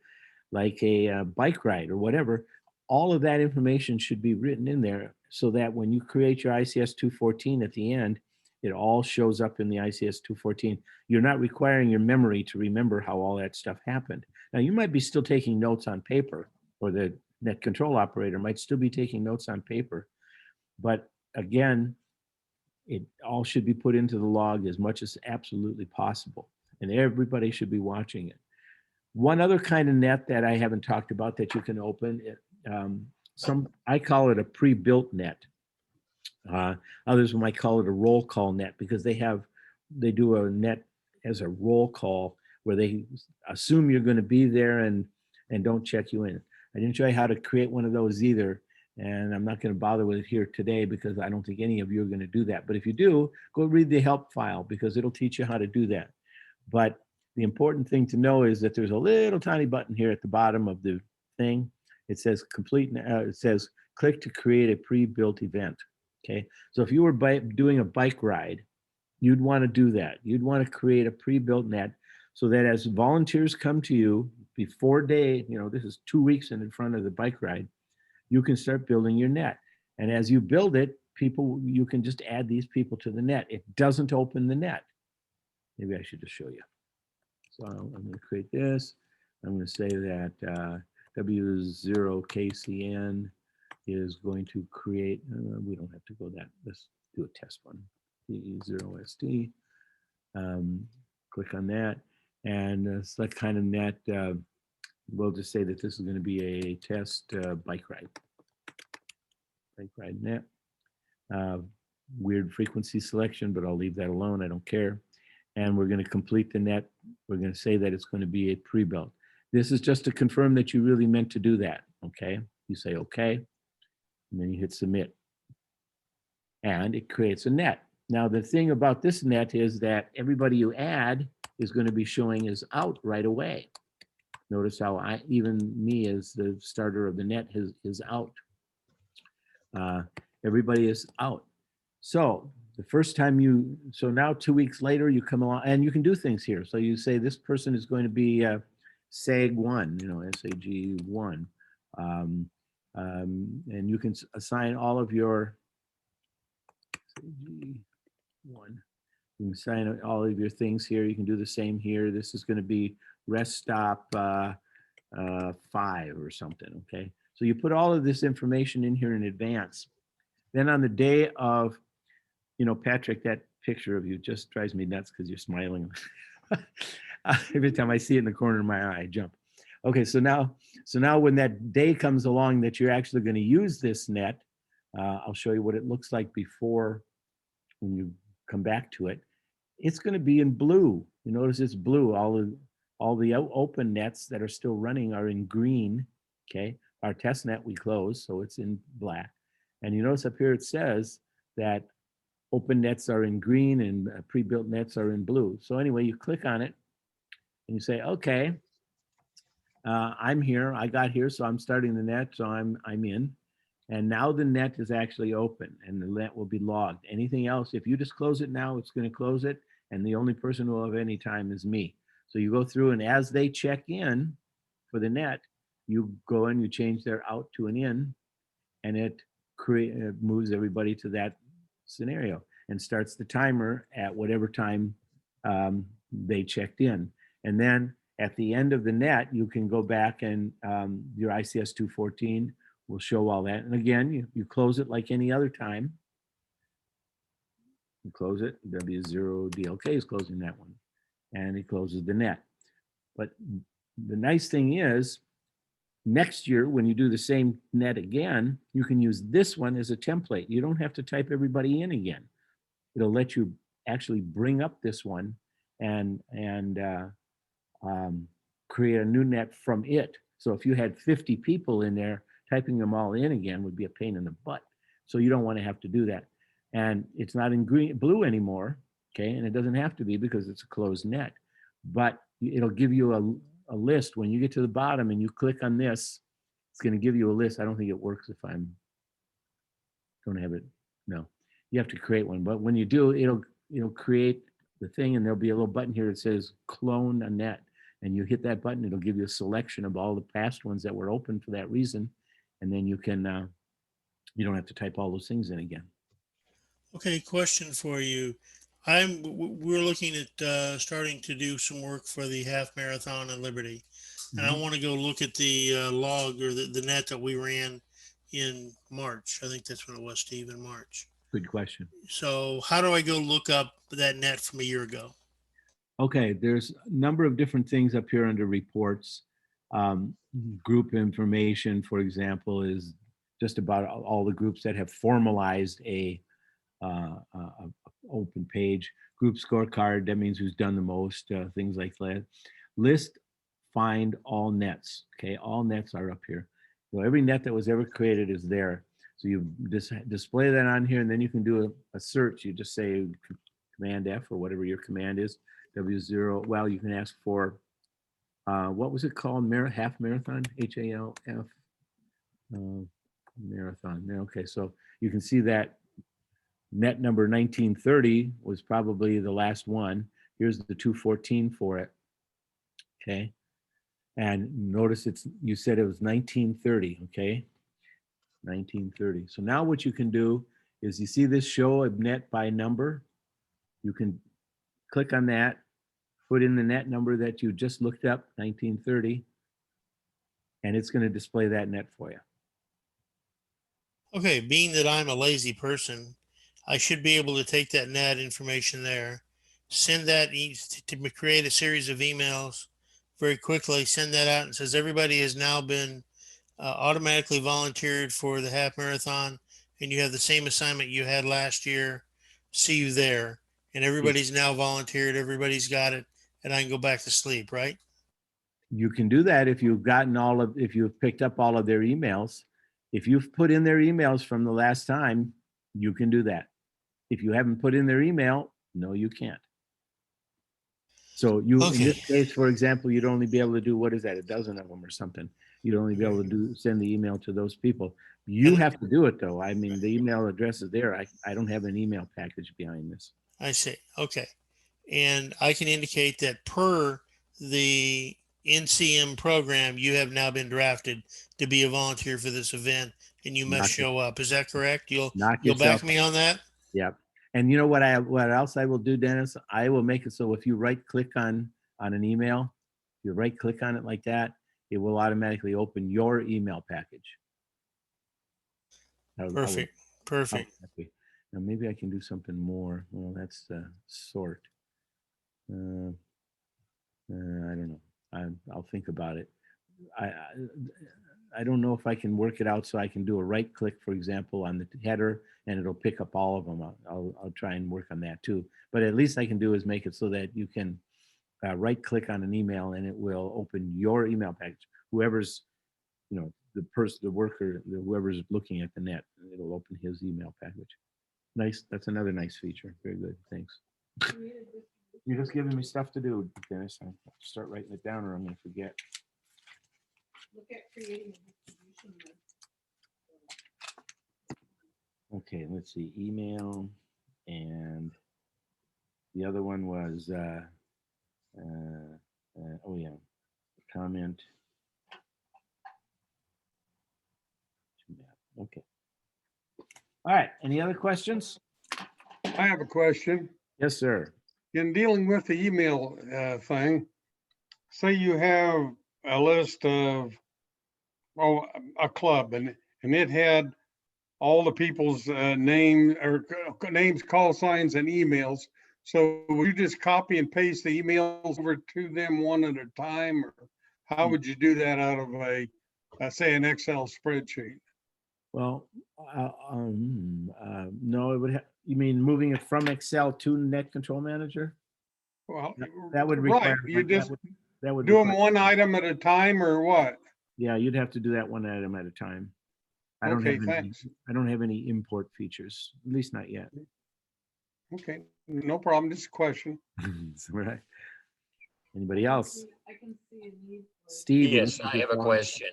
bike ride or whatever, all of that information should be written in there so that when you create your ICS 214 at the end, it all shows up in the ICS 214. You're not requiring your memory to remember how all that stuff happened. Now, you might be still taking notes on paper, or the net control operator might still be taking notes on paper. But again, it all should be put into the log as much as absolutely possible. And everybody should be watching it. One other kind of net that I haven't talked about that you can open, I call it a pre-built net. Others might call it a roll call net because they do a net as a roll call where they assume you're going to be there and don't check you in. I didn't show you how to create one of those either, and I'm not going to bother with it here today because I don't think any of you are going to do that. But if you do, go read the help file because it'll teach you how to do that. But the important thing to know is that there's a little tiny button here at the bottom of the thing. It says it says click to create a pre-built event. Okay, so if you were doing a bike ride, you'd want to do that. You'd want to create a pre-built net so that as volunteers come to you before this is 2 weeks in front of the bike ride, you can start building your net. And as you build it, you can just add these people to the net. It doesn't open the net. Maybe I should just show you. So I'm going to create this. I'm going to say that W0KCN is going to create, we don't have to go that, let's do a test one. D0ST, click on that, and select kind of net. We'll just say that this is going to be a test bike ride net. Weird frequency selection, but I'll leave that alone, I don't care. And we're going to complete the net. We're going to say that it's going to be a pre-built. This is just to confirm that you really meant to do that, okay? You say okay, and then you hit submit. And it creates a net. Now, the thing about this net is that everybody you add is going to be showing as out right away. Notice how even me as the starter of the net is out. Everybody is out. So the first time so now 2 weeks later, you come along and you can do things here. So you say this person is going to be SAG1, SAG1. And you can assign all of your SAG1. You can assign all of your things here. You can do the same here. This is going to be rest stop 5 or something, okay? So you put all of this information in here in advance. Then on the day of, Patrick, that picture of you just drives me nuts because you're smiling. Every time I see it in the corner of my eye, I jump. Okay, so now when that day comes along that you're actually going to use this net, I'll show you what it looks like before when you come back to it. It's going to be in blue. You notice it's blue. All the open nets that are still running are in green. Okay, our test net we closed, so it's in black. And you notice up here it says that open nets are in green and pre-built nets are in blue. So anyway, you click on it and you say, okay, I'm here. I got here, so I'm starting the net, so I'm in. And now the net is actually open and the net will be logged. Anything else, if you just close it now, it's going to close it. And the only person who will have any time is me. So you go through and as they check in for the net, you go in, you change their out to an in, and it moves everybody to that scenario and starts the timer at whatever time they checked in. And then at the end of the net, you can go back and your ICS 214 will show all that. And again, you close it like any other time. You close it, W0 DLK is closing that one. And it closes the net. But the nice thing is, next year, when you do the same net again, you can use this one as a template. You don't have to type everybody in again. It'll let you actually bring up this one and create a new net from it. So if you had 50 people in there, typing them all in again would be a pain in the butt. So you don't want to have to do that. And it's not in blue anymore, okay? And it doesn't have to be because it's a closed net. But it'll give you a list. When you get to the bottom and you click on this, it's going to give you a list. I don't think it works if I don't have it. No, you have to create one. But when you do, it'll create the thing, and there'll be a little button here that says clone a net. And you hit that button, it'll give you a selection of all the past ones that were open for that reason. and then you can, you don't have to type all those things in again. Okay, question for you. We're looking at starting to do some work for the half marathon in Liberty. And I Mhm. want to go look at the log or the net that we ran in March. I think that's when it was, Steve, in March. Good question. So how do I go look up that net from a year ago? Okay, there's a number of different things up here under reports. Group information, for example, is just about all the groups that have formalized a open page. Group scorecard, that means who's done the most, things like that. List, find all nets. Okay, all nets are up here. So every net that was ever created is there. So you display that on here, and then you can do a search. You just say Command F or whatever your command is. W0. Well, you can ask for what was it called? Half marathon. HALF. Marathon. Okay, so you can see that net number 1930 was probably the last one. Here's the 214 for it. Okay. And notice you said it was 1930. Okay. 1930. So now what you can do is you see this show a net by number. You can click on that, put in the net number that you just looked up, 1930, and it's going to display that net for you. Okay, being that I'm a lazy person, I should be able to take that net information there, send that to create a series of emails very quickly, send that out and says everybody has now been automatically volunteered for the half marathon, and you have the same assignment you had last year. See you there. And everybody's now volunteered, everybody's got it, and I can go back to sleep, right? You can do that if you've if you've picked up all of their emails. If you've put in their emails from the last time, you can do that. If you haven't put in their email, no, you can't. So in this case, for example, you'd only be able to do, what is that, a dozen of them or something. You'd only be able to send the email to those people. You have to do it though. I mean, the email address is there. I don't have an email package behind this. I see. Okay. And I can indicate that per the NCM program, you have now been drafted to be a volunteer for this event, and you must show up. Is that correct? You'll back me on that? Yep. And you know what else I will do, Dennis? I will make it so if you right click on an email, if you right click on it like that, it will automatically open your email package. Perfect. Perfect. Now maybe I can do something more. Well, that's sort. I don't know. I'll think about it. I don't know if I can work it out so I can do a right click, for example, on the header, and it'll pick up all of them. I'll try and work on that too. But at least I can do is make it so that you can right click on an email and it will open your email package. Whoever's, the person, the worker, whoever's looking at the net, it'll open his email package. Nice. That's another nice feature. Very good. Thanks. You're just giving me stuff to do, Dennis. I have to start writing it down or I'm going to forget. Look at creating a distribution list. Okay, let's see. Email, and the other one was, oh yeah, comment. Okay. All right. Any other questions? I have a question. Yes, sir. In dealing with the email thing, say you have a list of, a club, and it had all the people's names, call signs, and emails. So would you just copy and paste the emails over to them one at a time, or how would you do that out of say an Excel spreadsheet? Well, no, it would. You mean moving it from Excel to Net Control Manager? Well, that would require. Right. You just that would do them one item at a time, or what? Yeah, you'd have to do that one item at a time. I don't have any import features, at least not yet. Okay, no problem. Just a question. Right. Anybody else? I can see a need for Steve. Yes, I have a question.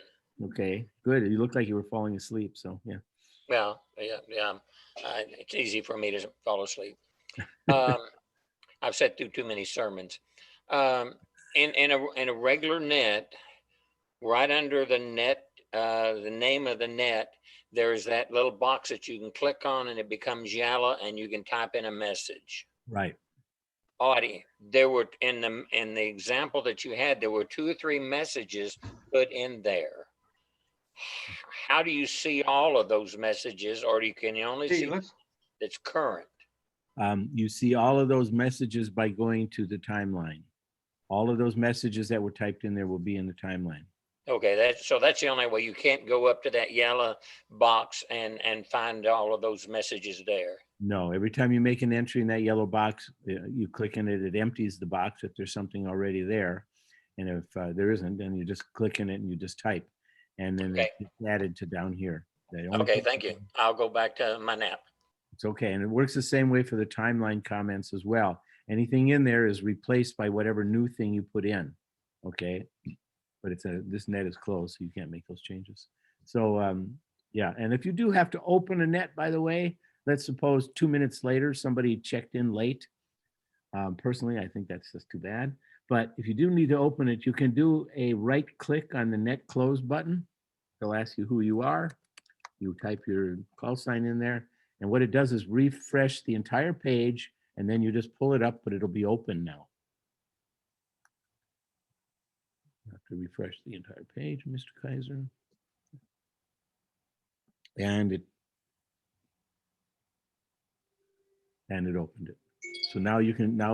Okay, good. You look like you were falling asleep, so yeah. Well, yeah. It's easy for me to fall asleep. I've sat through too many sermons. In a regular net, right under the net the name of the net, there's that little box that you can click on and it becomes yellow and you can type in a message. Right. Audie, there were in the example that you had, there were 2 or 3 messages put in there. How do you see all of those messages, or can you only Hey, see let's, that's current? You see all of those messages by going to the timeline. All of those messages that were typed in there will be in the timeline. Okay, that's the only way. You can't go up to that yellow box and find all of those messages there. No, every time you make an entry in that yellow box, you click in it, it empties the box if there's something already there. And if there isn't, then you just click in it and you just type. And then Okay. it's added to down here. They only Okay, put- thank you. I'll go back to my nap. It's okay. And it works the same way for the timeline comments as well. Anything in there is replaced by whatever new thing you put in. Okay. But this net is closed, so you can't make those changes. So yeah, and if you do have to open a net, by the way, let's suppose 2 minutes later somebody checked in late. Personally, I think that's just too bad. But if you do need to open it, you can do a right click on the net close button. They'll ask you who you are. You type your call sign in there, and what it does is refresh the entire page, and then you just pull it up, but it'll be open now. I have to refresh the entire page, Mr. Kaiser. And it opened it. So now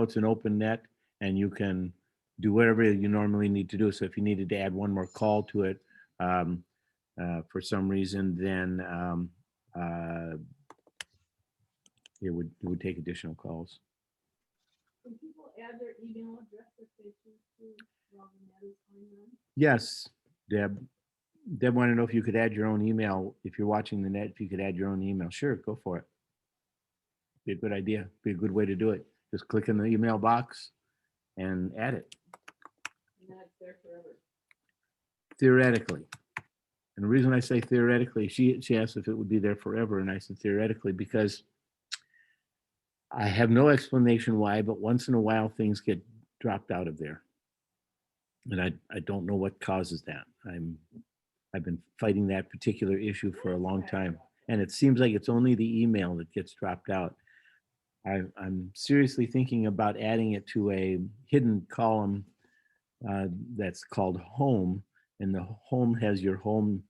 it's an open net, and you can do whatever you normally need to do. So if you needed to add one more call to it for some reason, then it would take additional calls. Can people add their email address if they choose to while the net is going on? Yes, Deb. Deb wanted to know if you could add your own email. If you're watching the net, if you could add your own email. Sure, go for it. Be a good idea. Be a good way to do it. Just click in the email box and add it. And then it's there forever. Theoretically. And the reason I say theoretically, she asked if it would be there forever, and I said theoretically because I have no explanation why, but once in a while things get dropped out of there. And I don't know what causes that. I've been fighting that particular issue for a long time. And it seems like it's only the email that gets dropped out. I'm seriously thinking about adding it to a hidden column that's called home. And the home has your home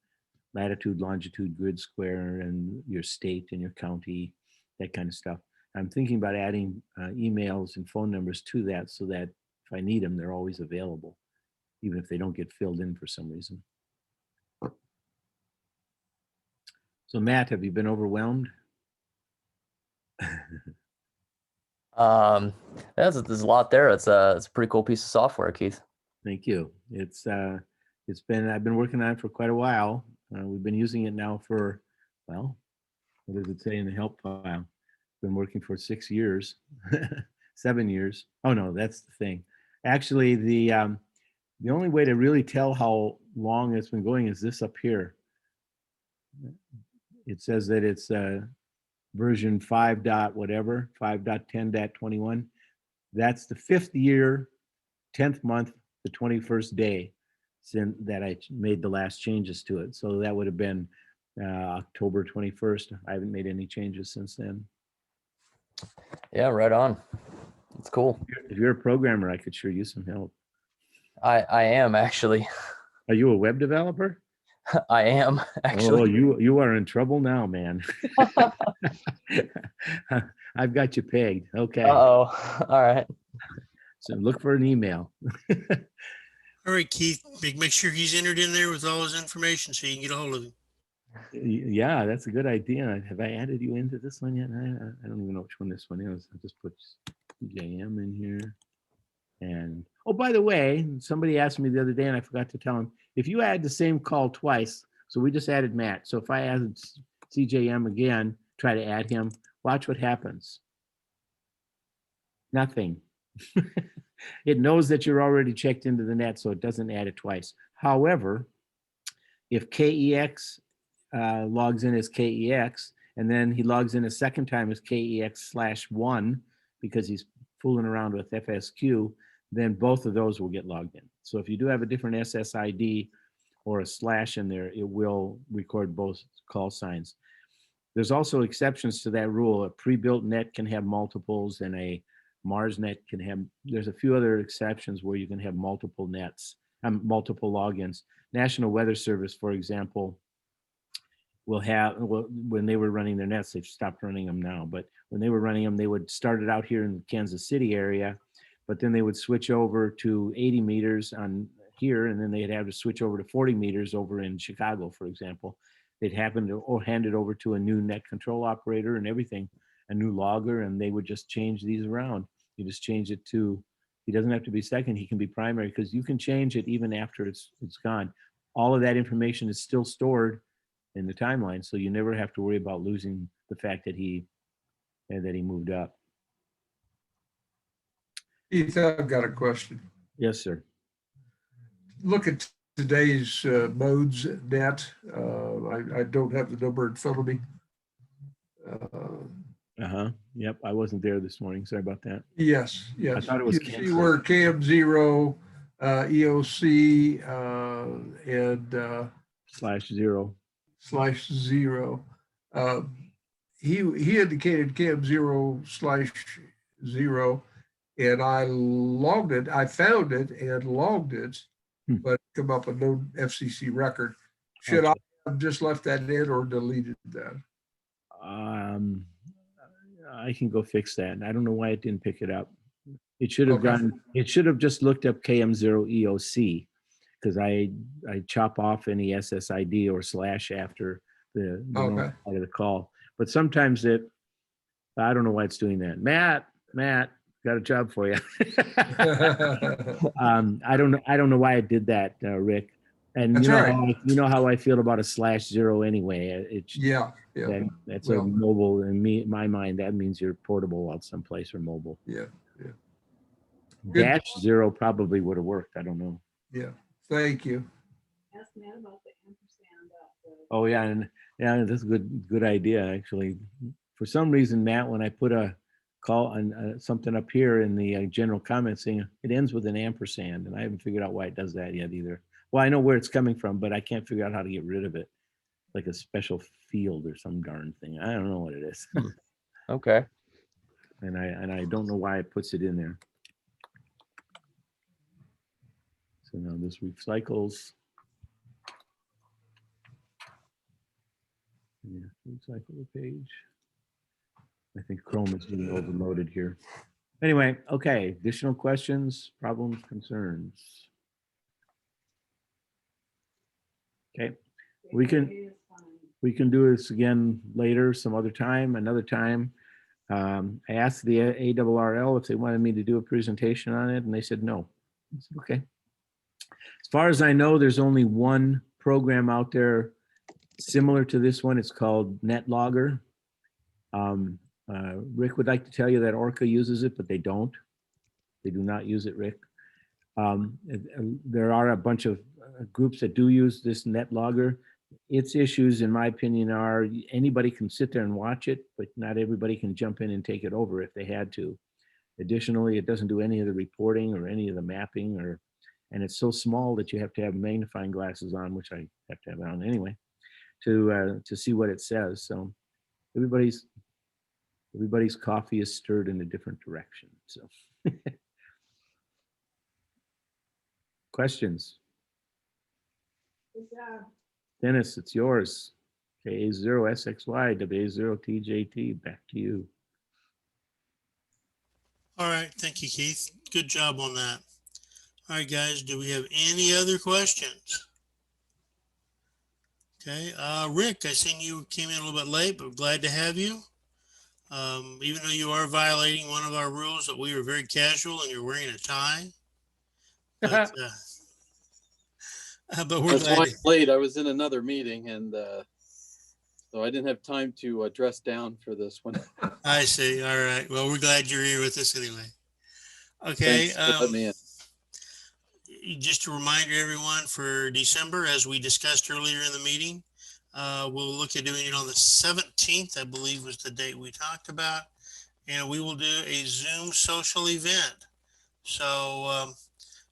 latitude, longitude, grid square, and your state and your county, that kind of stuff. I'm thinking about adding emails and phone numbers to that so that if I need them, they're always available, even if they don't get filled in for some reason. So Matt, have you been overwhelmed? There's a lot there. It's a pretty cool piece of software, Keith. Thank you. I've been working on it for quite a while. We've been using it now for, well, what does it say in the help file? Been working for 6 years, 7 years. Oh no, that's the thing. Actually, the only way to really tell how long it's been going is this up here. It says that it's version 5 dot whatever, 5.10.21. That's the 5th year, 10th month, the 21st day since that I made the last changes to it. So that would have been October 21st. I haven't made any changes since then. Yeah, right on. It's cool. If you're a programmer, I could sure use some help. I am actually. Are you a web developer? I am actually. Oh, you are in trouble now, man. I've got you pegged. Okay. Uh-oh. All right. So look for an email. All right, Keith, make sure he's entered in there with all his information so you can get a hold of him. Yeah, that's a good idea. Have I added you into this one yet? I don't even know which one this one is. I'll just put JM in here. And oh, by the way, somebody asked me the other day and I forgot to tell him, if you add the same call twice, so we just added Matt. So if I added CJM again, try to add him, watch what happens. Nothing. It knows that you're already checked into the net, so it doesn't add it twice. However, if KEX logs in as KEX, and then he logs in a second time as KEX/1 because he's fooling around with FSQ, then both of those will get logged in. So if you do have a different SSID or a slash in there, it will record both call signs. There's also exceptions to that rule. A pre-built net can have multiples, and a Mars net can have, there's a few other exceptions where you can have multiple nets, multiple logins. National Weather Service, for example, will have, well, when they were running their nets, they've stopped running them now, but when they were running them, they would start it out here in the Kansas City area, but then they would switch over to 80 meters on here, and then they'd have to switch over to 40 meters over in Chicago, for example. They'd happen to hand it over to a new net control operator and everything, a new logger, and they would just change these around. You just change it to, he doesn't have to be second, he can be primary, because you can change it even after it's gone. All of that information is still stored in the timeline, so you never have to worry about losing the fact that he moved up. Keith, I've got a question. Yes, sir. Look at today's modes net. I don't have the number in front of me. Yep, I wasn't there this morning. Sorry about that. Yes, yes. I thought it was You see canceled. where CAM0, EOC, and /0. /0. He indicated CAM0/0, and I logged it. I found it and logged it, but come up with no FCC record. Should I have just left that in or deleted that? I can go fix that. I don't know why it didn't pick it up. It should have Okay. gone. It should have just looked up KM0 EOC, because I chop off any SSID or / after the Okay. part of the call. But sometimes I don't know why it's doing that. Matt, got a job for you. I don't know why it did that, Rick. And That's you know, right. you know how I feel about a /0 anyway. It's Yeah. that's Well, a mobile. In my mind, that means you're portable out someplace or mobile. Yeah. Good. /0 probably would have worked. I don't know. Yeah. Thank you. Ask Matt about the ampersand. Oh yeah, that's a good idea actually. For some reason, Matt, when I put a call on something up here in the general comments thing, it ends with an ampersand, and I haven't figured out why it does that yet either. Well, I know where it's coming from, but I can't figure out how to get rid of it. Like a special field or some darn thing. I don't know what it is. Okay. And I don't know why it puts it in there. So now this recycles. Yeah, recycle the page. I think Chrome is getting overloaded here. Anyway, okay. Additional questions, problems, concerns? Okay. We can do this again later, some other time, another time. I asked the ARRL if they wanted me to do a presentation on it, and they said no. I said, okay. As far as I know, there's only one program out there similar to this one. It's called NetLogger. Rick would like to tell you that Orca uses it, but they don't. They do not use it, Rick. There are a bunch of groups that do use this NetLogger. Its issues, in my opinion, are anybody can sit there and watch it, but not everybody can jump in and take it over if they had to. Additionally, it doesn't do any of the reporting or any of the mapping, and it's so small that you have to have magnifying glasses on, which I have to have on anyway, to see what it says. So everybody's coffee is stirred in a different direction. So questions? Good job. Dennis, it's yours. KA0SXY, WA0TJT, back to you. All right, thank you, Keith. Good job on that. All right, guys, do we have any other questions? Okay, Rick, I seen you came in a little bit late, but glad to have you. Even though you are violating one of our rules that we are very casual and you're wearing a tie. But, but we're That's glad. why I'm late. I was in another meeting, and so I didn't have time to dress down for this one. I see. All right. Well, we're glad you're here with us anyway. Okay. Thanks for letting me in. Just a reminder, everyone, for December, as we discussed earlier in the meeting, we'll look at doing it on the 17th, I believe was the date we talked about, and we will do a Zoom social event. So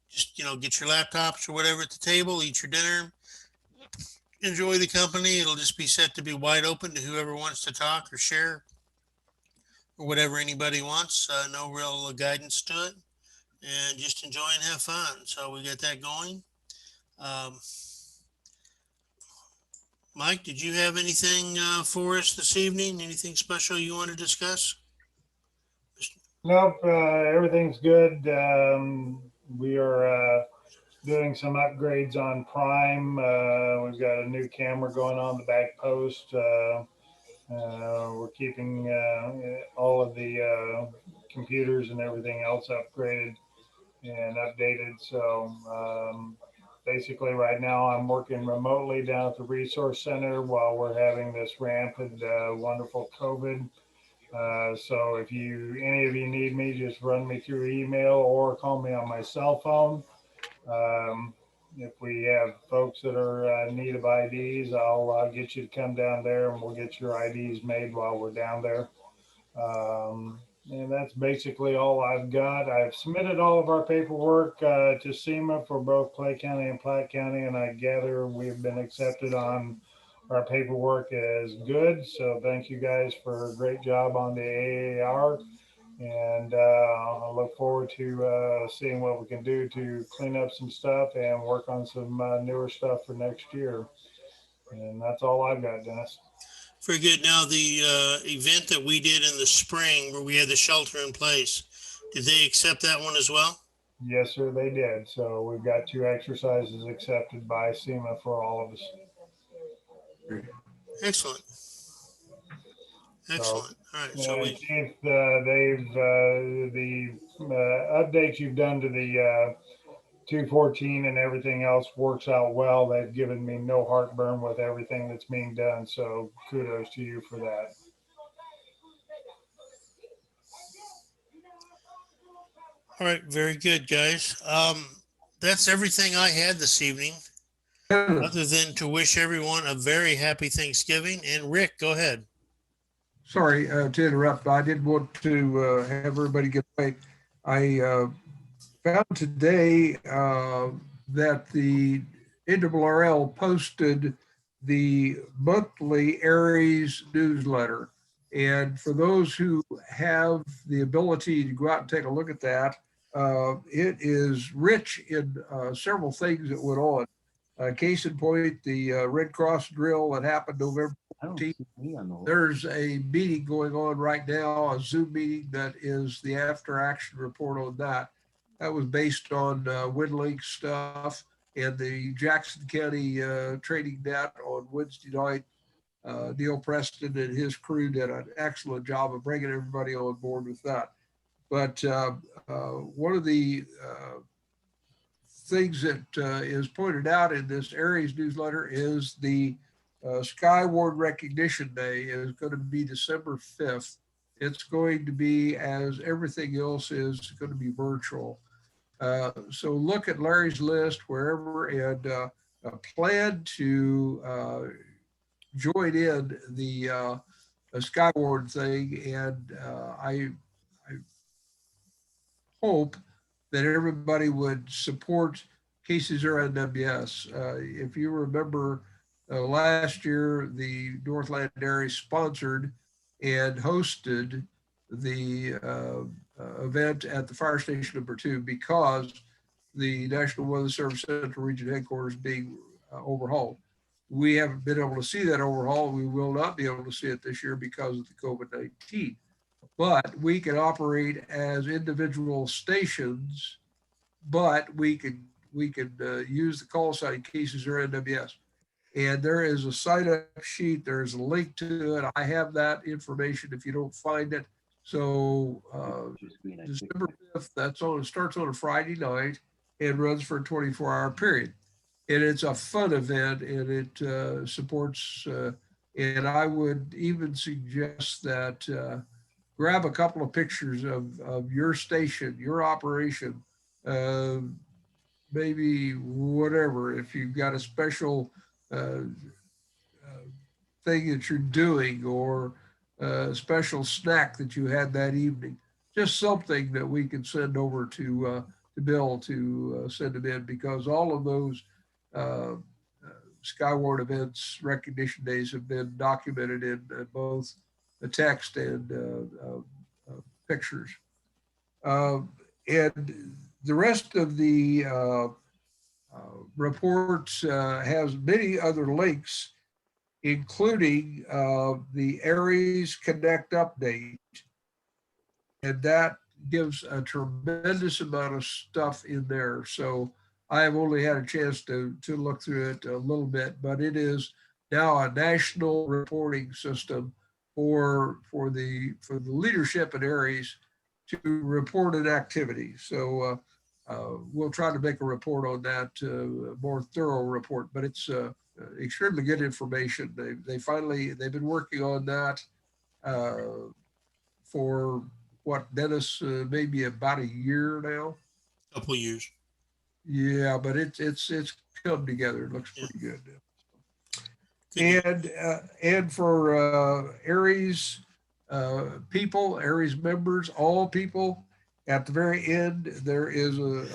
just, get your laptops or whatever at the table, eat your dinner, enjoy the company. It'll just be set to be wide open to whoever wants to talk or share or whatever anybody wants. No real guidance to it, and just enjoy and have fun. So we got that going. Mike, did you have anything for us this evening? Anything special you want to discuss? Nope, everything's good. We are doing some upgrades on Prime. We've got a new camera going on the back post. We're keeping all of the computers and everything else upgraded and updated. So basically right now I'm working remotely down at the resource center while we're having this rampant wonderful COVID. So if any of you need me, just run me through email or call me on my cell phone. If we have folks that are in need of IDs, I'll get you to come down there and we'll get your IDs made while we're down there. And that's basically all I've got. I've submitted all of our paperwork to SEMA for both Clay County and Platte County, and I gather we've been accepted on our paperwork as good. So thank you guys for a great job on the AAR. And I look forward to seeing what we can do to clean up some stuff and work on some newer stuff for next year. And that's all I've got, Dennis. Very good. Now, the event that we did in the spring where we had the shelter in place, did they accept that one as well? Yes, sir, they did. So we've got 2 exercises accepted by SEMA for all of us. Excellent. Excellent. All right. So if the updates you've done to the 214 and everything else works out well. They've given me no heartburn with everything that's being done. So kudos to you for that. All right. Very good, guys. That's everything I had this evening, other than to wish everyone a very happy Thanksgiving. And Rick, go ahead. Sorry to interrupt, but I did want to have everybody get away. I found today that the NRRL posted the monthly ARES newsletter. And for those who have the ability to go out and take a look at that, it is rich in several things that went on. Case in point, the Red Cross drill that happened November 14th. There's a meeting going on right now, a Zoom meeting that is the after action report on that. That was based on WinLink stuff and the Jackson County training net on Wednesday night. Neil Preston and his crew did an excellent job of bringing everybody on board with that. But one of the things that is pointed out in this ARES newsletter is the Skyward Recognition Day is going to be December 5th. It's going to be, as everything else is, going to be virtual. So look at Larry's list wherever and plan to join in the Skyward thing. And I hope that everybody would support KC0 NWS. If you remember last year, the Northland ARES sponsored and hosted the event at the fire station number 2 because the National Weather Service Central Region headquarters being overhauled. We haven't been able to see that overhaul. We will not be able to see it this year because of the COVID-19. But we can operate as individual stations, but we can use the call sign KC0 NWS. And there is a sign up sheet. There's a link to it. I have that information if you don't find it. So December 5th, it starts on a Friday night and runs for a 24-hour period. And it's a fun event, and it supports, and I would even suggest that grab a couple of pictures of your station, your operation, maybe whatever, if you've got a special thing that you're doing or a special snack that you had that evening, just something that we can send over to Bill to send them in, because all of those Skyward events recognition days have been documented in both the text and pictures. And the rest of the reports has many other links, including the ARES Connect update. And that gives a tremendous amount of stuff in there. So I have only had a chance to look through it a little bit, but it is now a national reporting system for the leadership in ARES to report an activity. So we'll try to make a report on that, more thorough report, but it's extremely good information. They've been working on that for what, Dennis, maybe about a year now. Couple years. Yeah, but it's come together. It looks pretty good. Good. And for ARES people, ARES members, all people, at the very end, there is a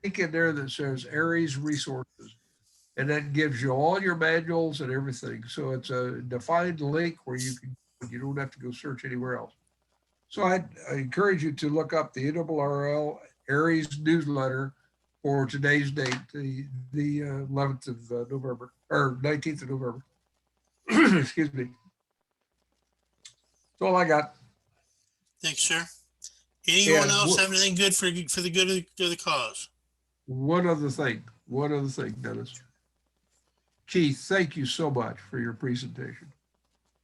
link in there that says ARES resources. And that gives you all your manuals and everything. So it's a defined link where you don't have to go search anywhere else. So I encourage you to look up the NRRL ARES newsletter for today's date, the 11th of November, or 19th of November. Excuse me. That's all I got. Thanks, sir. Anyone And else have anything good for the good of the cause? One other thing, Dennis. Keith, thank you so much for your presentation.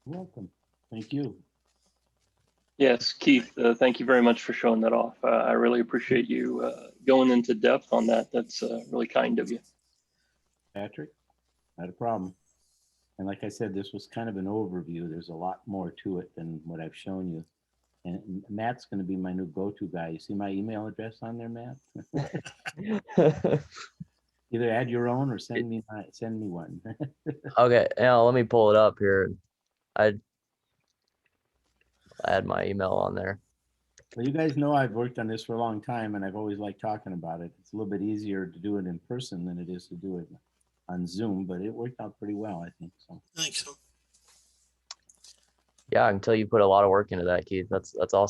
Welcome. Thank you. Yes, Keith, thank you very much for showing that off. I really appreciate you going into depth on that. That's really kind of you. Patrick, not a problem. And like I said, this was kind of an overview. There's a lot more to it than what I've shown you. And Matt's going to be my new go-to guy. You see my email address on there, Matt? Either add your own or send me one. Okay, now let me pull it up here. I add my email on there. Well, you guys know I've worked on this for a long time, and I've always liked talking about it. It's a little bit easier to do it in person than it is to do it on Zoom, but it worked out pretty well, I think. So. I think so. Yeah, I can tell you put a lot of work into that, Keith. That's awesome.